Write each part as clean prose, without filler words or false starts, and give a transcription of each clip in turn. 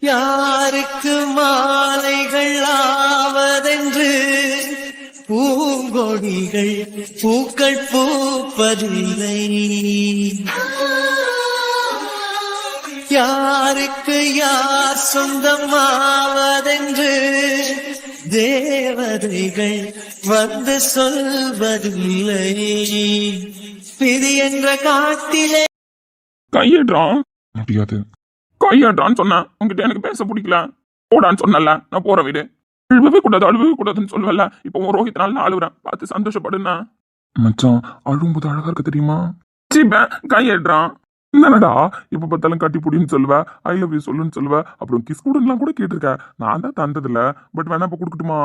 யாருக்கு மாலைகள் ஆவதென்று பூங்கொடிகள் பூக்கள் பூப்பதில்லை. யாருக்கு யார் சொந்தமாவதென்று தேவதைகள் வந்து சொல்வதில்லை. விதி என்ற காட்டிலே கையிடுறான் முடியாது. கையாட்டான்னு சொன்னேன். உங்ககிட்ட எனக்கு பேச பிடிக்கல போடான்னு சொன்னல. நான் போற வீடு அழுவவே கூடாதுன்னு சொல்லுவல. இப்போ உன் ரோஹித் நாள் அழுவுறேன் பார்த்து சந்தோஷப்படுனா மச்சான். அழும்போது அழகா இருக்க தெரியுமா? சீப்பேன் கையிடுறான். என்னடா இப்ப பார்த்தாலும் கட்டி புடின்னு சொல்லுவ, ஐ லவ் யூ சொல்லுன்னு சொல்லுவ, அப்புறம் கிஸ் கூடலாம் கூட கேட்டிருக்க. நான் தான் தந்ததில்ல. பட் வேணா இப்ப கொடுக்கட்டுமா?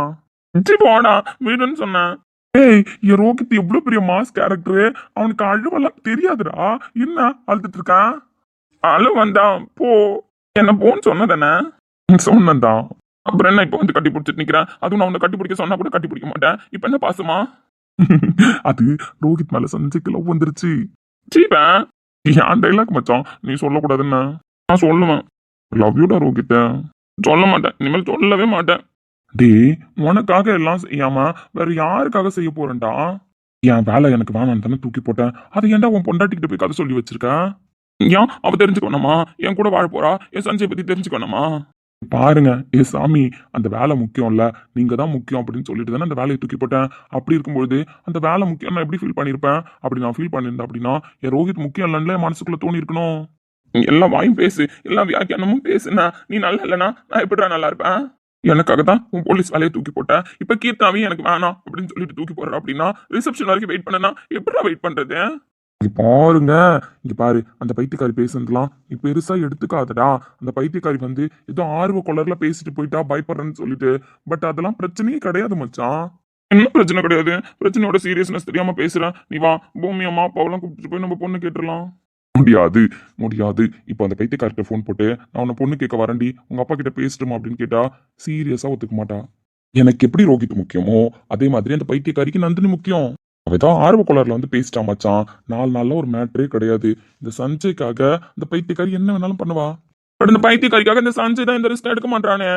போடா வீடுன்னு சொன்னேன். ஏய் என் ரோஹித் எவ்வளவு பெரிய மாஸ் கேரக்டரு. அவனுக்கு அழுவெல்லாம் தெரியாதுடா. என்ன அழுதுட்டு இருக்கான்? அழு வந்தான் போ. என்ன போன்னு சொன்னதானே? சொன்னதான். அப்புறம் என்ன இப்ப வந்து கட்டி பிடிச்சிட்டு நிக்கிறேன்? அதுவும் நான் உன்னை கட்டி பிடிக்க சொன்னா கூட கட்டி பிடிக்க மாட்டேன். இப்ப என்ன பாசமா? அது ரோஹித் மேல சஞ்சய்க்கு லவ் வந்துருச்சு. சீப்பேன் என் டைலாக் மச்சான். நீ சொல்லக்கூடாதுன்னு நான் சொல்லுவேன். லவ் யூடா ரோஹித்த. சொல்ல மாட்டேன், இனிமேல் சொல்லவே மாட்டேன். டே உனக்காக எல்லாம் செய்யாம வேற யாருக்காக செய்ய போறேன்டா? என் வேலை எனக்கு வேணான்னு தானே தூக்கி போட்டேன். அதை ஏன்டா உன் பொண்டாட்டிக்கிட்ட போய் கதை சொல்லி வச்சிருக்க? ஏன் அவ தெரிஞ்சுக்கணுமா? என் கூட வாழ போறா, என் சஞ்சய் பத்தி தெரிஞ்சுக்கணுமா? பாருங்க ஏ சாமி, அந்த வேலை முக்கியம் இல்ல, நீங்க தான் முக்கியம் அப்படின்னு சொல்லிட்டு தானே அந்த வேலையை தூக்கி போட்டேன். அப்படி இருக்கும்போது அந்த வேலை முக்கியம் நான் எப்படி ஃபீல் பண்ணிருப்பேன்? அப்படி நான் ஃபீல் பண்ணியிருந்தேன் அப்படின்னா என் ரோஹித் முக்கியம் இல்லைன்னு என் மனசுக்குள்ள தோணி இருக்கணும். எல்லாம் வாயும் பேசு, எல்லாம் வியாக்கியானமும் பேசுனா நீ நல்லா இல்லைனா நான் எப்படிடா நல்லா இருப்பேன்? எனக்காக தான் உன் போலீஸ் வேலையை தூக்கி போட்டேன். இப்ப கீர்த்தாவையும் எனக்கு வேணாம் அப்படின்னு சொல்லிட்டு தூக்கி போடுற அப்படின்னா ரிசப்ஷன் வரைக்கும் வெயிட் பண்ணனா எப்படிடா வெயிட் பண்றது? பாருங்க இங்க பாரு, அந்த பைத்தியக்காரி பேசுனதுலாம் நீ பெருசா எடுத்துக்காதடா. அந்த பைத்தியக்காரி வந்து ஏதோ ஆர்வ கொளர்ல பேசிட்டு போயிட்டா பயப்படுறேன்னு சொல்லிட்டு. பட் அதெல்லாம் பிரச்சனையே கிடையாது மச்சான். என்ன பிரச்சனை கிடையாது? பிரச்சனையோட சீரியஸ்னஸ் தெரியாம பேசுறேன். நீ வா, பூமி அம்மா அப்பாவெல்லாம் கூப்பிட்டு போய் நம்ம பொண்ணு கேட்டுடலாம். முடியாது முடியாது. இப்போ அந்த பைத்தியக்கார்ட்ட ஃபோன் போட்டு நான் உன்னை பொண்ணு கேட்க வரேன்டி, உங்க அப்பா கிட்ட பேசிட்டுமா அப்படின்னு கேட்டா சீரியஸா ஒத்துக்க மாட்டா. எனக்கு எப்படி ரோஹித் முக்கியமோ அதே மாதிரி அந்த பைத்தியக்காரிக்கு நந்தினி முக்கியம். அவதான் ஆர்வ கோளாறுல வந்து பேசிட்டா மச்சான். 4 நாள்ல ஒரு மேட்டரே கிடையாது. இந்த சஞ்சய்க்காக இந்த பைத்தியக்காரி என்ன வேணாலும் பண்ணுவா. பட் இந்த பைத்தியக்காரிக்காக இந்த சஞ்சய் தான் இந்த ரிஸ்க் எடுக்க மாட்டானே.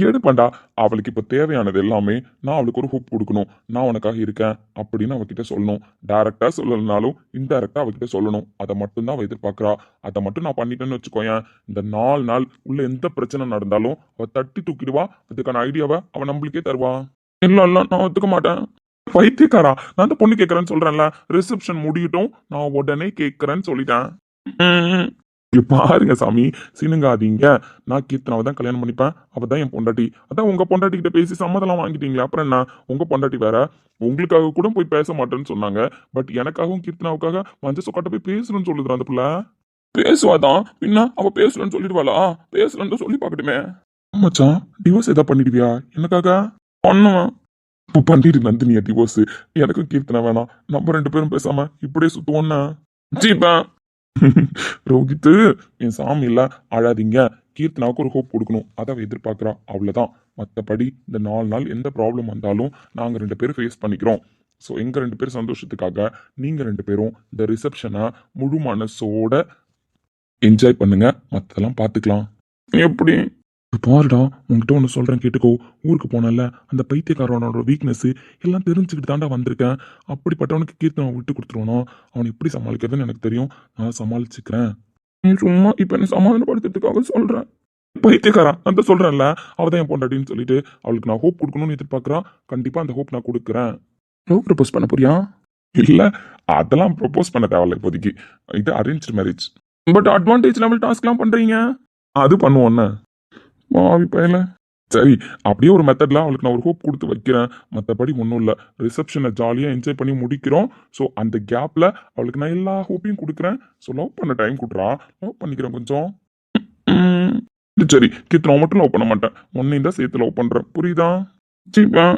எடுப்பாண்டா. அவளுக்கு இப்ப தேவையானது எல்லாமே நான் அவளுக்கு ஒரு ஹோப் கொடுக்கணும். நான் உனக்காக இருக்கேன் அப்படின்னு அவகிட்ட சொல்லணும். டைரக்டா சொல்லலனாலும் இன்டைரக்டா அவகிட்ட சொல்லணும். அதை மட்டும் தான் அவ எதிர்பார்க்கறா. அதை மட்டும் நான் பண்ணிட்டேன்னு வச்சுக்கோயேன், இந்த 4 நாள் உள்ள எந்த பிரச்சனை நடந்தாலும் அவ தட்டி தூக்கிடுவா. அதுக்கான ஐடியாவை அவ நம்மளுக்கே தருவா. இல்ல இல்ல நான் ஒத்துக்க மாட்டேன். பைத்தியக்காரா, நான் அந்த பொண்ணு கேட்கறேன்னு சொல்றேன்ல. ரிசப்ஷன் முடியட்டும், நான் உடனே கேட்கறேன்னு சொல்லிட்டேன். இங்க பாருங்க சாமி, சினுங்காதீங்க. நான் கீர்த்தனாவை தான் கல்யாணம் பண்ணிப்பேன். அவதான் என் பொண்டாட்டி. அதான் உங்க பொண்டாட்டி கிட்ட பேசி சம்மதம் வாங்கிட்டீங்களா? அப்புறம் என்ன? உங்க பொண்டாட்டி வேற. உங்களுக்காக கூட போய் பேச மாட்டேன்னு சொன்னாங்க. பட் எனக்காகவும் கீர்த்தனாவுக்காக மஞ்ச சொக்காட்ட போய் பேசணும்னு சொல்லுதுடா அந்த புள்ள. பேசுவாதான் பின்ன. அவ பேசலன்னு சொல்லிடுவாளா? பேசலன்னு சொல்லி பாக்கட்டுமே. மச்சான் டிவோர்ஸ் ஏதா பண்ணிடுவியா எனக்காக? பண்ணுவேன். இப்போ பண்ணிட்டு நந்தினியா டிவோர்ஸ்? எனக்கும் கீர்த்தனை வேணாம். நம்ம 2 பேரும் பேசாம இப்படியே சுத்துவோம்னா ஜீப்பா. ரோஹித்து என் சாமி இல்ல, அழாதீங்க. கீர்த்தனாவுக்கு ஒரு ஹோப் கொடுக்கணும், அதை அவ எதிர்பார்க்கிறா. அவ்வளவுதான். மற்றபடி இந்த 4 நாள் எந்த ப்ராப்ளம் வந்தாலும் நாங்க 2 பேரும் ஃபேஸ் பண்ணிக்கிறோம். ஸோ எங்க 2 பேரும் சந்தோஷத்துக்காக நீங்க 2 பேரும் இந்த ரிசப்ஷனை முழு மனசோட என்ஜாய் பண்ணுங்க. மற்றதெல்லாம் பார்த்துக்கலாம். எப்படி? பாருடா, உன்கிட்ட ஒன்று சொல்றேன் கேட்டுக்கோ. ஊருக்கு போனல அந்த பைத்தியக்காரனோட வீக்னஸ் எல்லாம் தெரிஞ்சுக்கிட்டு தாண்டா வந்திருக்கேன். அப்படிப்பட்டவனுக்கு கீர்த்தனை விட்டு கொடுத்துருவானோ அவனை எப்படி சமாளிக்கிறதுன்னு எனக்கு தெரியும். நான் சமாளிச்சுக்கிறேன். நீ சும்மா இப்ப என்ன சமாதானப்படுத்துறதுக்காக சொல்றேன். பைத்தியக்காரா நான் தான் சொல்றேன்ல, அவதான் என் பொண்டாட்டின்னு சொல்லிட்டு அவளுக்கு நான் ஹோப் கொடுக்கணும்னு எதிர்பார்க்கறா. கண்டிப்பா அந்த ஹோப் நான் கொடுக்குறேன். லவ் ப்ரப்போஸ் பண்ண போறியா? இல்ல அதெல்லாம் ப்ரப்போஸ் பண்ண தேவையில்ல இப்போதைக்கு. இது arrange marriage. But advantage level டாஸ்க்லாம் பண்றீங்க. அது பண்ணுவோன்னு மாவி பையல. சரி, அப்படியே ஒரு மெத்தட்ல அவளுக்கு நான் ஒரு ஹோப் கொடுத்து வைக்கிறேன். மற்றபடி ஒன்றும் இல்லை. ரிசப்ஷனை ஜாலியாக என்ஜாய் பண்ணி முடிக்கிறோம். ஸோ அந்த கேப்ல அவளுக்கு நான் எல்லா ஹோப்பையும் கொடுக்குறேன். ஸோ லவ் பண்ண டைம் கொடுறா. லவ் பண்ணிக்கிறேன் கொஞ்சம். சரி, கீர்த்தனை மட்டும் லவ் பண்ண மாட்டேன், ஒன்னையும் தான் சேர்த்து லவ் பண்றேன். புரியுதா? சரிப்பா.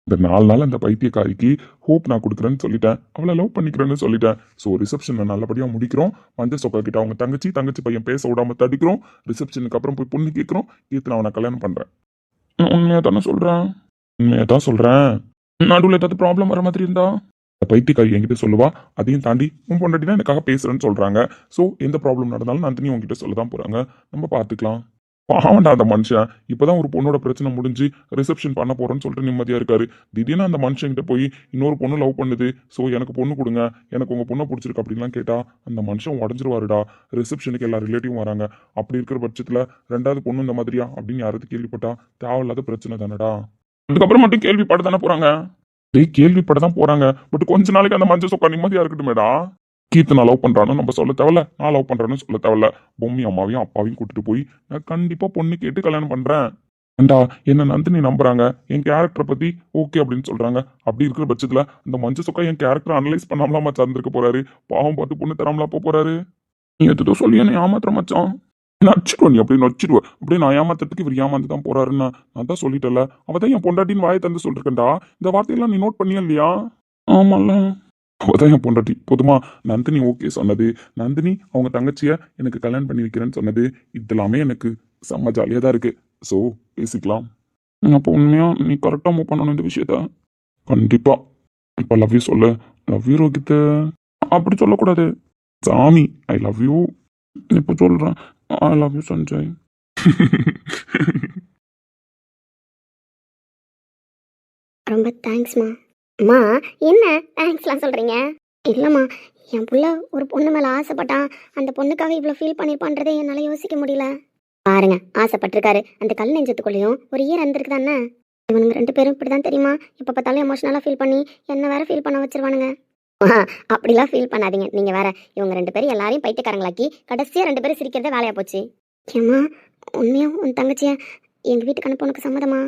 இந்த 4 நாள் அந்த பைத்தியக்காரிக்கு ஹோப் நான் கொடுக்குறேன்னு சொல்லிட்டேன். அவளை லவ் பண்ணிக்கிறேன்னு சொல்லிட்டேன். ஸோ ரிசப்ஷனை நல்லபடியாக முடிக்கிறோம். மஞ்சள் சொக்கா கிட்ட அவங்க தங்கச்சி பையன் பேச விடாம தடுக்கிறோம். ரிசப்ஷனுக்கு அப்புறம் போய் பொண்ணு கேட்குறோம். கீர்த்தனை அவனை கல்யாணம் பண்றேன். உண்மையா தானே சொல்றேன்? உண்மையா தான் சொல்றேன். நடுவில் ஏதாவது ப்ராப்ளம் வர மாதிரி இருந்தா பைத்தியக்காரி என்கிட்ட சொல்லுவா. அதையும் தாண்டி உன் பொண்டாட்டி தான் எனக்காக பேசுறேன்னு சொல்றாங்க. ஸோ எந்த ப்ராப்ளம் நடந்தாலும் நந்தினி உங்ககிட்ட சொல்ல தான் போறாங்க. நம்ம பார்த்துக்கலாம். பாவண்டா அந்த மனுஷன். இப்பதான் ஒரு பொண்ணோட பிரச்சனை முடிஞ்சு ரிசப்ஷன் பண்ண போறேன்னு சொல்லிட்டு நிம்மதியா இருக்காரு. திடீர்னு அந்த மனுஷன்கிட்ட போய் இன்னொரு பொண்ணு லவ் பண்ணுது, ஸோ எனக்கு பொண்ணு கொடுங்க, எனக்கு உங்க பொண்ணை பிடிச்சிருக்கு அப்படின்லாம் கேட்டா அந்த மனுஷன் உடஞ்சிருவாருடா. ரிசப்ஷனுக்கு எல்லா ரிலேட்டிவும் வராங்க. அப்படி இருக்கிற பட்சத்துல ரெண்டாவது பொண்ணு இந்த மாதிரியா அப்படின்னு யாராவது கேள்விப்பட்டா தேவையில்லாத பிரச்சனை தானடா. அதுக்கப்புறம் மட்டும் கேள்விப்பட தானே போறாங்க. டேய் கேள்விப்பட தான் போறாங்க. பட் கொஞ்ச நாளைக்கு அந்த மஞ்சள் சொக்கா நிம்மதியா இருக்கட்டுமேடா. கீர்த்து நான் லவ் பண்றான்னு நம்ம சொல்ல தேவையில்ல, நான் லவ் பண்றேன்னு சொல்ல தேவையில்ல. பொம்மி அம்மாவையும் அப்பாவையும் கூட்டிட்டு போய் நான் கண்டிப்பா பொண்ணு கேட்டு கல்யாணம் பண்றேன். ஏண்டா என்ன நந்தினி நம்புறாங்க, என் கேரக்டரை பத்தி ஓகே அப்படின்னு சொல்றாங்க. அப்படி இருக்கிற பட்சத்துல அந்த மஞ்சள் சொக்கா என் கேரக்டர் அனலைஸ் பண்ணாமலாமா சார்ந்திருக்க போறாரு. பாவம் பார்த்து பொண்ணு தராமலா போறாரு. நீ எதோ சொல்லி என்ன ஏமாத்துற மச்சான். நச்சிடுவ நீ அப்படியே நச்சிடுவ. அப்படியே நான் ஏமாத்துறதுக்கு இவர் ஏமாந்து தான் போறாருன்னு நான் தான் சொல்லிட்டல. அவதான் என் பொண்டாட்டின்னு வாயை தந்து சொல்லிருக்கேன்டா. இந்த வார்த்தையெல்லாம் நீ நோட் பண்ணியா இல்லையா? ஆமால, அவதான் என் பொண்டாட்டி. போதுமா? நந்தினி ஓகே சொன்னது, நந்தினி அவங்க தங்கச்சிய எனக்கு கல்யாணம் பண்ணி வைக்கிறேன்னு சொன்னது, இதெல்லாமே எனக்கு செம்ம ஜாலியாக தான் இருக்கு. ஸோ பேசிக்கலாம். அப்போ உண்மையா நீ கரெக்டாக மூவ் பண்ணணும் இந்த விஷயத்த. கண்டிப்பா. இப்போ லவ் யூ சொல்லு. Love you Rohit. அப்படி சொல்லக்கூடாது சாமி. ஐ லவ் யூ இப்போ சொல்றேன். ஐ லவ் யூ சஞ்சய். ரொம்ப தேங்க்ஸ்மா. அம்மா என்ன தேங்க்ஸ்லாம் சொல்கிறீங்க? இல்லைம்மா, என் புள்ள ஒரு பொண்ணு மேலே ஆசைப்பட்டான். அந்த பொண்ணுக்காக இவ்வளோ ஃபீல் பண்ணியிருப்பான்றதே என்னால் யோசிக்க முடியல. பாருங்க, ஆசைப்பட்டிருக்காரு. அந்த கல் நெஞ்சத்துக்குள்ளேயும் ஒரு ஈர இருந்திருக்கு தானே. இவனுங்க 2 பேரும் இப்படி தான் தெரியுமா? இப்போ பார்த்தாலும் எமோஷனலாக ஃபீல் பண்ணி என்ன வேற ஃபீல் பண்ண வச்சிருவானுங்க. அப்படிலாம் ஃபீல் பண்ணாதீங்க. நீங்கள் வேற இவங்க 2 பேரும் எல்லாரையும் பைத்தியக்காரங்களாக்கி கடைசியாக 2 பேரும் சிரிக்கிறதே வேலையாக போச்சு. ஏம்மா உண்மையாக உன் தங்கச்சியை எங்கள் வீட்டுக்கு அனுப்ப உனக்கு சம்மதமா?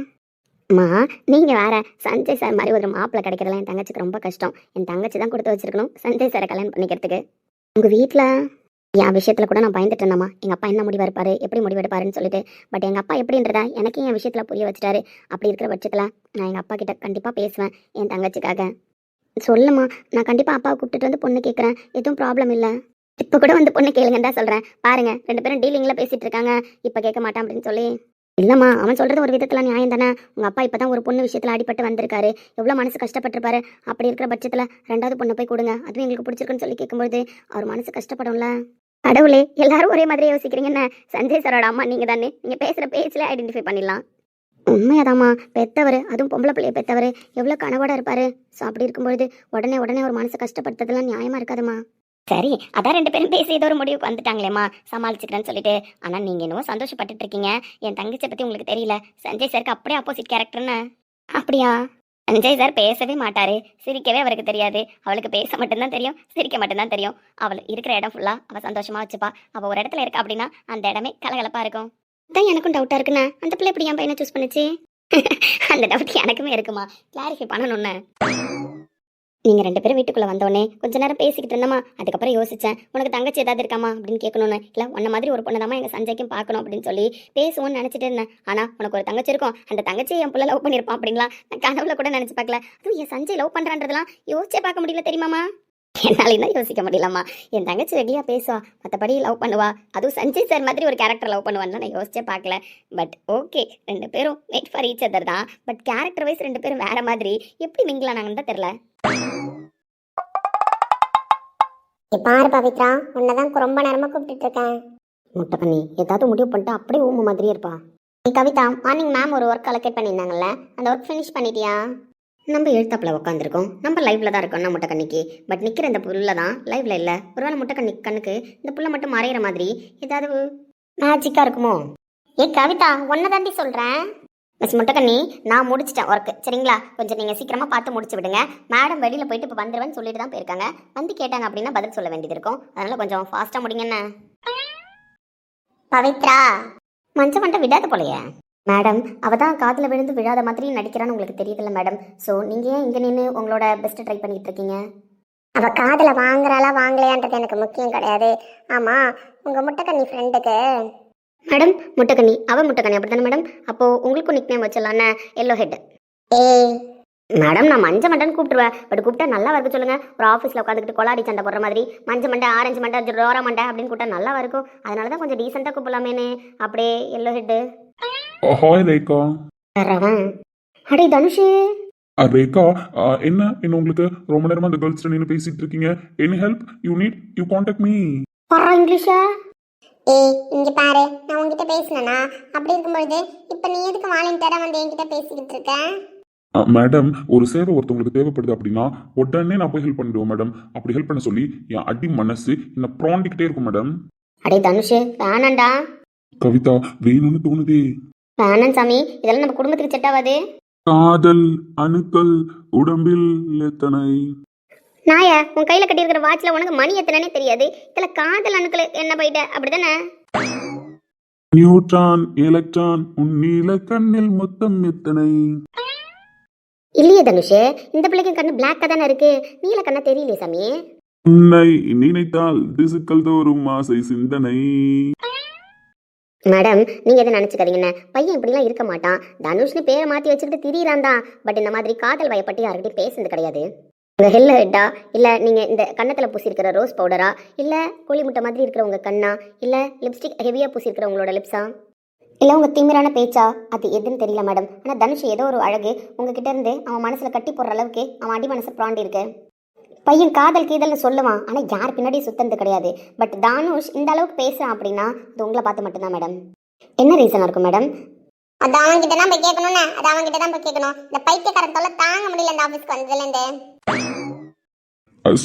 அம்மா நீங்கள் வேற சஞ்சய் சார் மாதிரி ஒரு மாப்பிள்ளை கிடைக்கிறதுலாம் என் தங்கச்சிக்கு ரொம்ப கஷ்டம். என் தங்கச்சி தான் கொடுத்து வச்சிருக்கணும் சஞ்சய் சாரை கல்யாணம் பண்ணிக்கிறதுக்கு. உங்கள் வீட்டில் என் விஷயத்தில் கூட நான் பயந்துட்டு இருந்தேம்மா. எங்கள் அப்பா என்ன முடிவு எடுப்பாரு, எப்படி முடிவு எடுப்பாருன்னு சொல்லிட்டு. பட் எங்கள் அப்பா எப்படின்றதா எனக்கு என் விஷயத்தில் புரிய வச்சுட்டாரு. அப்படி இருக்கிற பட்சத்தில் நான் எங்கள் அப்பா கிட்ட கண்டிப்பாக பேசுவேன் என் தங்கச்சிக்காக. சொல்லுமா, நான் கண்டிப்பாக அப்பாவை கூப்பிட்டுட்டு வந்து பொண்ணு கேட்குறேன். எதுவும் ப்ராப்ளம் இல்லை. இப்போ கூட வந்து பொண்ணு கேளுங்கன்னு தான் சொல்கிறேன். பாருங்க 2 பேரும் டீலிங்கில் பேசிகிட்டு இருக்காங்க. இப்போ கேட்க மாட்டான் அப்படின்னு சொல்லி. இல்லைம்மா, அவன் சொல்கிறது ஒரு விதத்தில் நியாயம் தானே. உங்கள் அப்பா இப்போ தான் ஒரு பொண்ணு விஷயத்தில் அடிபட்டு வந்திருக்காரு. எவ்வளோ மனசு கஷ்டப்பட்டிருப்பாரு. அப்படி இருக்கிற பட்சத்தில் 2வது பொண்ணை போய் கொடுங்க, அதுவும் எங்களுக்கு பிடிச்சிருக்குன்னு சொல்லி கேட்கும்போது அவர் மனசு கஷ்டப்படும்ல. கடவுளே, எல்லாரும் ஒரே மாதிரி யோசிக்கிறீங்கன்னு. சஞ்சய் சாரோட அம்மா நீங்கள் தானே. நீங்கள் பேசுகிற பேச்சில் ஐடென்டிஃபை பண்ணிடலாம். உண்மையாதாம்மா, பெற்றவர், அதுவும் பொம்பளை பிள்ளைய பெற்றவர் எவ்வளோ கனவோட இருப்பார். ஸோ அப்படி இருக்கும்பொழுது உடனே ஒரு மனசு கஷ்டப்படுத்துறதுலாம் நியாயமாக இருக்காதுமா. சரி, அதான் 2 பேரும் பேசி ஏதோ ஒரு முடிவுக்கு வந்துட்டாங்களேம்மா, சமாளிச்சுக்கிறேன்னு சொல்லிட்டு. ஆனால் நீங்கள் என்னவோ சந்தோஷப்பட்டுட்டு இருக்கீங்க. என் தங்கச்சியை பற்றி உங்களுக்கு தெரியல. சஞ்சய் சாருக்கு அப்படியே ஆப்போசிட் கேரக்டர்னு. அப்படியா? சஞ்சய் சார் பேசவே மாட்டாரு, சிரிக்கவே அவருக்கு தெரியாது. அவளுக்கு பேச மட்டும்தான் தெரியும், சிரிக்க மட்டும்தான் தெரியும். அவள் இருக்கிற இடம் ஃபுல்லாக அவள் சந்தோஷமாக வச்சுப்பா. அவள் ஒரு இடத்துல இருக்கா அப்படின்னா அந்த இடமே கலகலப்பாக இருக்கும். அதான் எனக்கும் டவுட்டாக இருக்குண்ணே, அந்த பிள்ளை எப்படி என் பையனை சூஸ் பண்ணுச்சு? அந்த டவுட் எனக்குமே இருக்குமா, கிளாரிஃபை பண்ணணும்னு. நீங்கள் 2 பேரும் வீட்டுக்குள்ளே வந்தோடனே கொஞ்ச நேரம் பேசிக்கிட்டு இருந்தோமா. அதுக்கப்புறம் யோசித்தேன், உனக்கு தங்கச்சி ஏதாவது இருக்காமா அப்படின்னு கேட்கணுன்னு. இல்லை, உன்ன மாதிரி ஒரு பொண்ணு தாம்மா எங்கள் சஞ்சய்க்கும் பார்க்கணும் அப்படின்னு சொல்லி பேசுவோன்னு நினச்சிட்டு இருந்தேன். ஆனால் உனக்கு ஒரு தங்கச்சி இருக்கும், அந்த தங்கச்சியை என் பிள்ளை லவ் பண்ணியிருப்பான் அப்படின்லாம் நான் கனவுல கூட நினச்சி பார்க்கல. அதுவும் என் சஞ்சய் லவ் பண்ணுறான்றதுலாம் யோசிச்சே பார்க்க முடியல தெரியுமாம்மா. என்னாலையும் தான் யோசிக்க முடியலம்மா. என் தங்கச்சி ரெடியாக பேசுவா, மற்றபடி லவ் பண்ணுவா. அதுவும் சஞ்சய் சார் மாதிரி ஒரு கேரக்டர் லவ் பண்ணுவான்னு நான் யோசிச்சே பார்க்கல. பட் ஓகே, 2 பேரும் மேட் ஃபார் ஈச் அதர் தான். பட் கேரக்டர் வைஸ் 2 பேரும் வேற மாதிரி. எப்படி மிங்கிளானாங்கன்னு தான் தெரில. பாரு பவித்ரா, உன்னதான் ரொம்ப நேரமா கூப்பிட்டு இருக்கேன். முட்டை பண்ணி ஏதாவது முடிவு பண்ணிட்டு அப்படியே ஊமை மாதிரியே இருப்பா. நீ கவிதா, மார்னிங் மேம் ஒரு ஒர்க் அலோகேட் பண்ணியிருந்தாங்கல்ல, அந்த ஒர்க் ஃபினிஷ் பண்ணிட்டியா? நம்ம எழுத்தாப்பில் உட்காந்துருக்கோம், நம்ம லைவ்ல தான் இருக்கோம். முட்டை கண்ணிக்கு பட் நிற்கிற இந்த புல்ல தான் லைவ்ல இல்லை. ஒருவேளை முட்டை கண்ணுக்கு இந்த புல்ல மட்டும் மறையிற மாதிரி ஏதாவது மேஜிக்கா இருக்குமோ? ஏ கவிதா, உன்னை தாண்டி சொல்றேன். மிஸ் முட்டைக்கண்ணி, நான் முடிச்சிட்டேன் ஒர்க்கு, சரிங்களா? கொஞ்சம் நீங்கள் சீக்கிரமாக பார்த்து முடிச்சு விடுங்க. மேடம் வெளியில் போயிட்டு இப்போ வந்துடுவேன்னு சொல்லிட்டு தான் போயிருக்காங்க. வந்து கேட்டாங்க அப்படின்னா பதில் சொல்ல வேண்டியது இருக்கும். அதனால் கொஞ்சம் ஃபாஸ்ட்டாக முடிங்கண்ணே. பவித்ரா, மஞ்சள் மண்டை விடாத போலையே மேடம். அவள் தான் காதில் விழுந்து விழாத மாதிரி நடிக்கிறான்னு உங்களுக்கு தெரியுதுல்ல மேடம். ஸோ நீங்கள் ஏன் இங்கே நின்று உங்களோட பெஸ்ட்டு ட்ரை பண்ணிகிட்டு இருக்கீங்க? அவ காதுல வாங்குறாளா வாங்கலையான்றது எனக்கு முக்கியம் கிடையாது. ஆமா, உங்க முட்டைக்கண்ணி ஃப்ரெண்டுக்கு மேடம் முட்டைக்கண்ணி, அவள் முட்டைக்கண்ணி அப்படி தானே மேடம்? அப்போது உங்களுக்கும் நிக் நேம் வச்சிடலான்னு எல்லோ ஹெட். ஏய் மேடம், நான் மஞ்சள் மண்டைன்னு கூப்பிட்டுருவேன். பட் கூப்பிட்டா நல்லா வரைக்கும் சொல்லுங்கள். ஒரு ஆஃபீஸில் உட்காந்துக்கிட்டு கொலாடி சண்டை போடுற மாதிரி மஞ்சள் மண்டை, ஆரஞ்சு மண்டை, ரோரா மண்டை அப்படின்னு கூப்பிட்டா நல்லா இருக்கும். அதனால தான் கொஞ்சம் டீசெண்டாக கூப்பிடலாமேனு அப்படியே எல்லோ ஹெட்டு. ஹாய் ரேகா. வரவன் அடே தனுஷு. ரேகா, என்ன உங்களுக்கு ரொம்ப நேரமா அந்த கேர்ள்ஸ் நின்று பேசிட்டு இருக்கீங்க? Any help you need, you contact me. பரா இங்கிலீஷா? ஏய் இங்க பாரு, நான் உன்கிட்ட பேசினேனா? அப்படி இருக்கும்பொழுது இப்ப நீ எதுக்கு வாலண்டியரா வந்து என்கிட்ட பேசிக்கிட்டு இருக்க? மேடம், ஒரு சேவை ஒருத்தவங்களுக்கு தேவைப்படுது அப்படின்னா உடனே நான் போய் ஹெல்ப் பண்ணிடுவேன் மேடம். அப்படி ஹெல்ப் பண்ண சொல்லி என் அடி மனசு என்ன ப்ராண்டிக்கிட்டே இருக்கும் மேடம். அடே தனுஷ், வேணாண்டா. கவிதா, வேணும்னு தோணுதே. வேணாம் சாமி, இதெல்லாம் நம்ம குடும்பத்துக்கு செட் ஆகாது. காதல் அணுக்கள் உடம்பில் எத்தனை. நாய, உன் கையில கட்டியிருக்கிற வாட்ச்ல உனக்கு மணி எத்தனைனே தெரியாது. இதுல காதல் அணுக்கள் என்ன போயிட்ட, அப்படிதானே? நியூட்ரான் எலக்ட்ரான் உன் நீல கண்ணில் மொத்தம் எத்தனை. இல்லையே தனுஷ், இந்த பிள்ளைக்கு கண்ணு பிளாக்கா தானே இருக்கு, நீல கண்ணா தெரியலையே சாமி. உன்னை நினைத்தால் திசுக்கள் தோறும் ஆசை சிந்தனை. மேடம், நீங்க எதை நினைச்சுக்காதீங்கன்னு, பையன் இப்படிலாம் இருக்க மாட்டான். தனுஷ்னு பேரை மாத்தி வச்சுக்கிட்டு திரியறான் தான். பட் இந்த மாதிரி காதல் வயப்பட்டு யாருக்கிட்டையும் பேசுனது கிடையாது. உங்க ஹெல்ல ஹெட்டா, இல்ல நீங்க இந்த கண்ணத்துல பூசிருக்கிற ரோஸ் பவுடரா, இல்ல கோழி முட்டை மாதிரி இருக்கிற உங்க கண்ணா, இல்ல லிப்ஸ்டிக் ஹெவியா பூசிருக்கிற உங்களோட லிப்ஸா, இல்ல உங்க திமிரான பேச்சா, அது எதுன்னு தெரியல மேடம். ஆனா தனுஷ் ஏதோ ஒரு அழகு உங்ககிட்ட இருந்து அவன் மனசுல கட்டி போடுற அளவுக்கு அவன் அடி மனசு பிராண்டி இருக்கு. பையன் காதல் கீதல்னு சொல்லுவான், ஆனா யார் பின்னாடி சுத்தது கிடையாது. பட் தனுஷ் இந்த அளவுக்கு பேசுறான் அப்படின்னா அது உங்களை பார்த்து மட்டும்தான் மேடம். என்ன ரீசனா இருக்கும் மேடம்? அது அவன்கிட்ட தான் போய் கேட்கணும்னு, அது அவன்கிட்ட தான் போய் கேட்கணும். இந்த பைத்தியக்காரன் தொல்லை தாங்க முடியல இந்த ஆபீஸ்க்கு வந்ததுல இருந்து.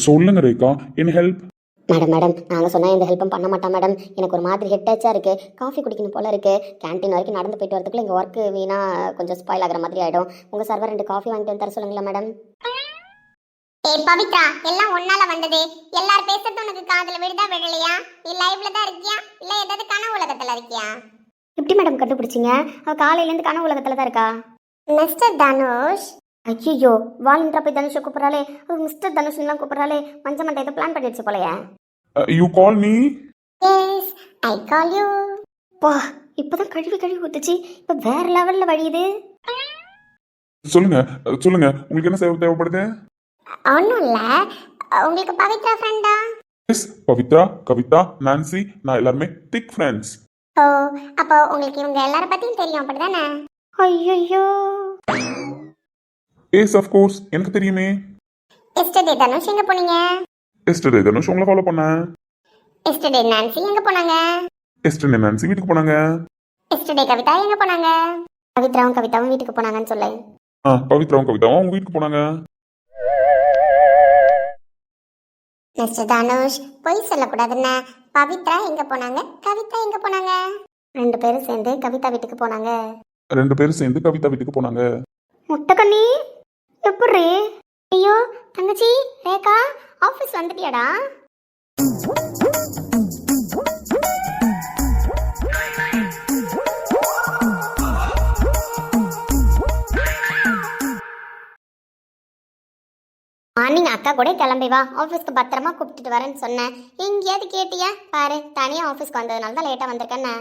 சொல்லுங்க ரேகா, என்ன ஹெல்ப்? மேடம், நாங்கள் சொன்னால் எந்த ஹெல்ப்பும் பண்ண மாட்டோம் மேடம். எனக்கு ஒரு மாதிரி ஹெட் டச்சாக இருக்குது, காஃபி குடிக்கணும் போல இருக்குது. கேன்டீன் வரைக்கும் நடந்து போயிட்டு வரதுக்குள்ள எங்கள் ஒர்க்கு வீணாக கொஞ்சம் ஸ்பாயில் ஆகிற மாதிரி ஆகிடும். உங்கள் சர்வர் 2 காஃபி வாங்கிட்டு வந்து தர சொல்லுங்களா மேடம்? ஏய் பவித்ரா, எல்லாம் ஒன்னால வந்தது. எல்லாரும் பேசுறது உனக்கு காதுல விழுதா விழலையா? நீ லைவ்ல தான் இருக்கியா, இல்ல ஏதாவது கனவு உலகத்துல இருக்கியா? எப்படி மேடம் கண்டுபிடிச்சிங்க? அவள் காலையிலேருந்து கனவு உலகத்தில் தான் இருக்கா. மிஸ்டர் தனுஷ். ஐயோ, வாலண்டரா போய் தனுஷை கூப்பிட்றாளே, அது மிஸ்டர் தனுஷ்லாம் கூப்பிட்றாளே. மஞ்ச மண்டை ஏதோ பிளான் பண்ணிடுச்சு போலையே. You call me? Yes, I call you. பா, இப்போதான் கழுவி ஊத்துச்சு, இப்போ வேற லெவலில் வழியுது. சொல்லுங்க உங்களுக்கு என்ன சேவை தேவைப்படுது? ஒன்றும் இல்லை, உங்களுக்கு பவித்ரா ஃப்ரெண்டா? எஸ், பவித்ரா, கவிதா, நான்சி, நான் எல்லாருமே திக் ஃப்ரெண்ட்ஸ். ஓ, அப்போ உங்களுக்கு இவங்க எல்லார பத்தியும் தெரியும் அப்படிதானே? ஐயோ, எஸ் ஆஃப் கோர்ஸ், எனக்கு தெரியுமே. எஸ்டர்டே தனுஷ் எங்க போனீங்க? எஸ்டர்டே தனுஷ் உங்களை ஃபாலோ பண்ணேன். எஸ்டர்டே நான்சி எங்க போனாங்க? எஸ்டர்டே நான்சி வீட்டுக்கு போனாங்க. எஸ்டர்டே கவிதா எங்க போனாங்க? கவிதாவும் வீட்டுக்கு போனாங்கன்னு சொல்ல. பவித்ராவும் கவிதாவும் உங்க வீட்டுக்கு போனாங்க. மிஸ்டர் தனுஷ், பொய் சொல்லக்கூடாதுன்னு. பவித்ரா எங்க போனாங்க, கவிதா எங்க போனாங்க? 2 பேரும் சேர்ந்து கவிதா வீட்டுக்கு போனாங்க. 2 பேரும் சேர்ந்து கவிதா வீட்டுக்கு போனாங்க. முட்டைக்கண்ணி, எப்படி? ஐயோ தங்கச்சி ரேகா, ஆஃபீஸ் வந்துட்டியாடா? மார்னிங் அக்கா கூட கிளம்பி வா, ஆஃபீஸ்க்கு பத்திரமா கூப்பிட்டுட்டு வரேன்னு சொன்னேன். எங்கேயாவது கேட்டியா? பாரு, தனியாக ஆஃபீஸ்க்கு வந்ததுனால தான் லேட்டாக வந்திருக்கேன்னு.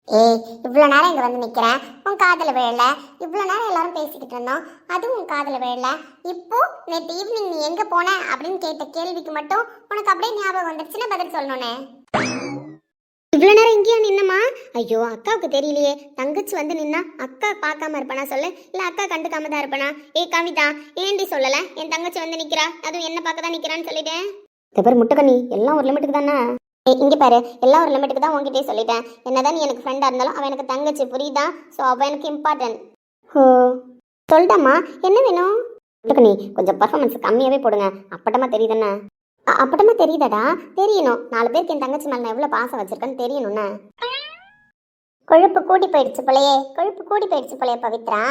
ஏய், இவ்வளோ நேரம் இங்கே வந்து நிற்கிறேன், உன் காதில் விழல. இவ்வளோ நேரம் எல்லாரும் பேசிக்கிட்டு இருந்தோம், அதுவும் உன் காதில் விழல. இப்போ நேற்று ஈவினிங் நீ எங்கே போன அப்படின்னு கேட்ட கேள்விக்கு மட்டும் உனக்கு அப்படியே ஞாபகம் வந்துருச்சுன்னா பதில் சொல்லணுனே. இவ்வளோ நேரம் இங்கேயா நின்னமா? ஐயோ, அக்காவுக்கு தெரியலையே. தங்கச்சி வந்து நின்னா அக்கா பார்க்காம இருப்பனா சொல்லு, இல்லை அக்கா கண்டுக்காம தான் இருப்பனா? ஏய் கவிதா, ஏண்டி சொல்லலை? என் தங்கச்சி வந்து நிற்கிறா, அதுவும் என்ன பார்க்க தான் நிற்கிறான்னு சொல்லிட்டேன். இந்த பேர் முட்டைக்கண்ணி, எல்லாம் ஒரு லிமிட்டுக்கு தானே. இங்கே பாரு, எல்லாம் ஒரு லிமிட்டுக்கு தான் உங்ககிட்டே சொல்லிட்டேன். என்னதான் நீ எனக்கு ஃப்ரெண்டாக இருந்தாலும் அவன் எனக்கு தங்கச்சி, புரியுதா? ஸோ அவன் எனக்கு இம்பார்ட்டன்ட். ஓ, சொல்லிட்டாம்மா, என்ன வேணும்? முட்டைக்கண்ணி, கொஞ்சம் பர்ஃபார்மன்ஸ் கம்மியாகவே போடுங்க, அப்பட்டமா தெரியுதுண்ணே. அப்பட்டமா தெரியுதாடா? தெரியணும், 4 பேருக்கு என் தங்கச்சி மேலே நான் எவ்வளோ பாசம் வச்சிருக்கேன்னு தெரியணுண்ணே. கொழுப்பு கூடி போயிடுச்சு போலையே பவித்ரா.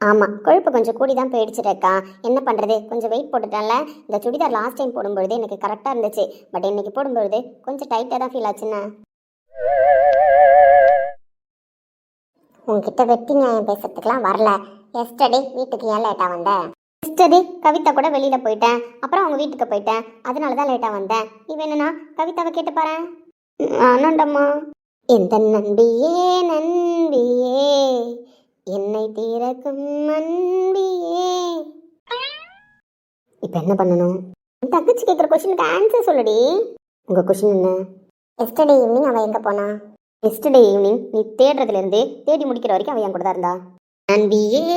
ஆமாம், கொழுப்பு கொஞ்சம் கூடி தான் போயிடுச்சு ரேக்கா. என்ன பண்ணுறது, கொஞ்சம் வெயிட் போட்டுட்டால. இந்த சுடிதார் லாஸ்ட் டைம் போடும்பொழுது எனக்கு கரெக்டாக இருந்துச்சு, பட் இன்னைக்கு போடும்பொழுது கொஞ்சம் டைட்டாக தான் ஃபீல் ஆச்சுண்ணா. உங்ககிட்ட வெட்டி நியாயம் பேசுறதுக்கெல்லாம் வரல. எஸ்டர்டே வீட்டுக்கு ஏன் லேட்டாக வந்த? எஸ்டர்டே கவிதா கூட வெளியில் போயிட்டேன், அப்புறம் அவங்க வீட்டுக்கு போயிட்டேன், அதனால தான் லேட்டாக வந்தேன். நீ வேணும்னா கவிதாவை கேட்டு பாரு. ஆனாண்டம்மா. எந்த நம்பியே என்னை தீரக்கும் அன்பியே. இப்போ என்ன பண்ணணும்? என் தங்கச்சி கேட்குற கொஸ்டினுக்கு ஆன்சர் சொல்லுடி. உங்கள் கொஸ்டின் என்ன? எஸ்டர்டே ஈவினிங் அவள் எங்கே போனா? எஸ்டர்டே ஈவினிங் நீ தேடுறதுலேருந்து தேடி முடிக்கிற வரைக்கும் அவன் என் கூட தான் இருந்தா. நன்பியே.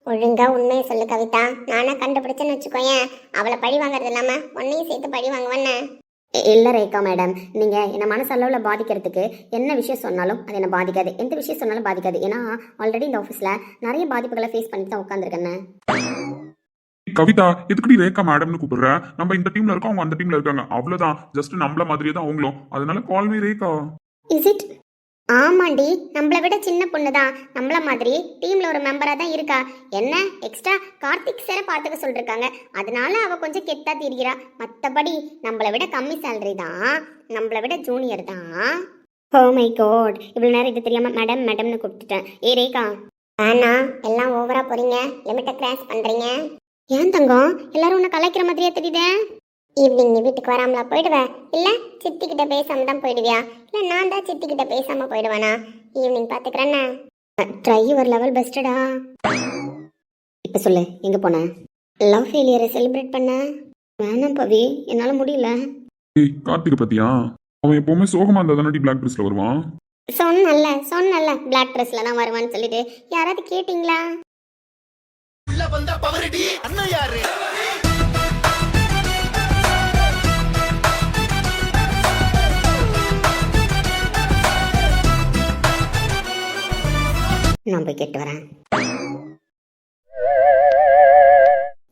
ஒழுங்கா உண்மையை சொல்லு கவிதா, நானா கண்டுபிடிச்சேன்னு வச்சுக்கோயேன், அவளை பழி வாங்குறது இல்லாம உன்னையும் சேர்த்து பழி வாங்குவேன்னு. இல்லை ரேகா மேடம், நீங்கள் என்னை மனசளவில் பாதிக்கிறதுக்கு என்ன விஷயம் சொன்னாலும் அது என்னை பாதிக்காது, எந்த விஷயம் சொன்னாலும் பாதிக்காது. ஏன்னா ஆல்ரெடி இந்த ஆஃபீஸில் நிறைய பாதிப்புகளை ஃபேஸ் பண்ணிட்டு தான் உட்காந்துருக்கேன்னு. கவிதா, எதுக்குடி ரேகா மேடம்னு கூப்பிடுற? நம்ம இந்த டீம்ல இருக்கோம், அவங்க அந்த டீம்ல இருக்காங்க, அவ்வளவுதான். ஜஸ்ட் நம்மள மாதிரியே தான் அவங்களும். அதனால call me Rekha. Is it? ஆமாண்டி, நம்மளை விட சின்ன பொண்ணு தான், நம்மள மாதிரி டீம்ல ஒரு மெம்பரா தான் இருக்கா. என்ன எக்ஸ்ட்ரா கார்த்திக் சாரை பார்த்துக்க சொல்லிருக்காங்க, அதனால அவ கொஞ்சம் கெத்தா திரிகிறா. மற்றபடி நம்மளை விட கம்மி சேலரி தான், நம்மளை விட ஜூனியர் தான். ஓ மை காட், இவ்வளவு நேரம் இது தெரியாம மேடம் மேடம்னு கூப்பிட்டுட்டேன். ஏ ரேகா, ஆனா எல்லாம் ஓவரா போறீங்க, லிமிட்டை கிராஸ் பண்றீங்க. ஏன் தங்கம் எல்லாரும் உன்னை கலாய்க்கிற மாதிரியே தெரியுதே? ஈவினிங் நீ வீட்டுக்கு வராமலா போயிடுவேன்? இல்ல சித்தி கிட்ட பேசாம தான் போயிடுவியா? இல்ல நான் தான் சித்தி கிட்ட பேசாம போயிடுவேனா? ஈவினிங் பாத்துக்கிறேன்னு. ட்ரை யுவர் லெவல் பெஸ்டடா. இப்போ சொல்லு, எங்க போன? லவ் ஃபெயிலியரை செலிப்ரேட் பண்ண? வேணாம் பவி, என்னால முடியல. ஏய், கார்த்திகை பத்தியா? அவன் எப்பவுமே சோகமா இருந்தா தானடி பிளாக் ட்ரெஸ்ல வருவான். சொன்னல பிளாக் ட்ரெஸ்ல தான் வருவான்னு சொல்லிட்டு யாராவது கேட்டிங்களா? நான் போய் கேட்டு வரேன்.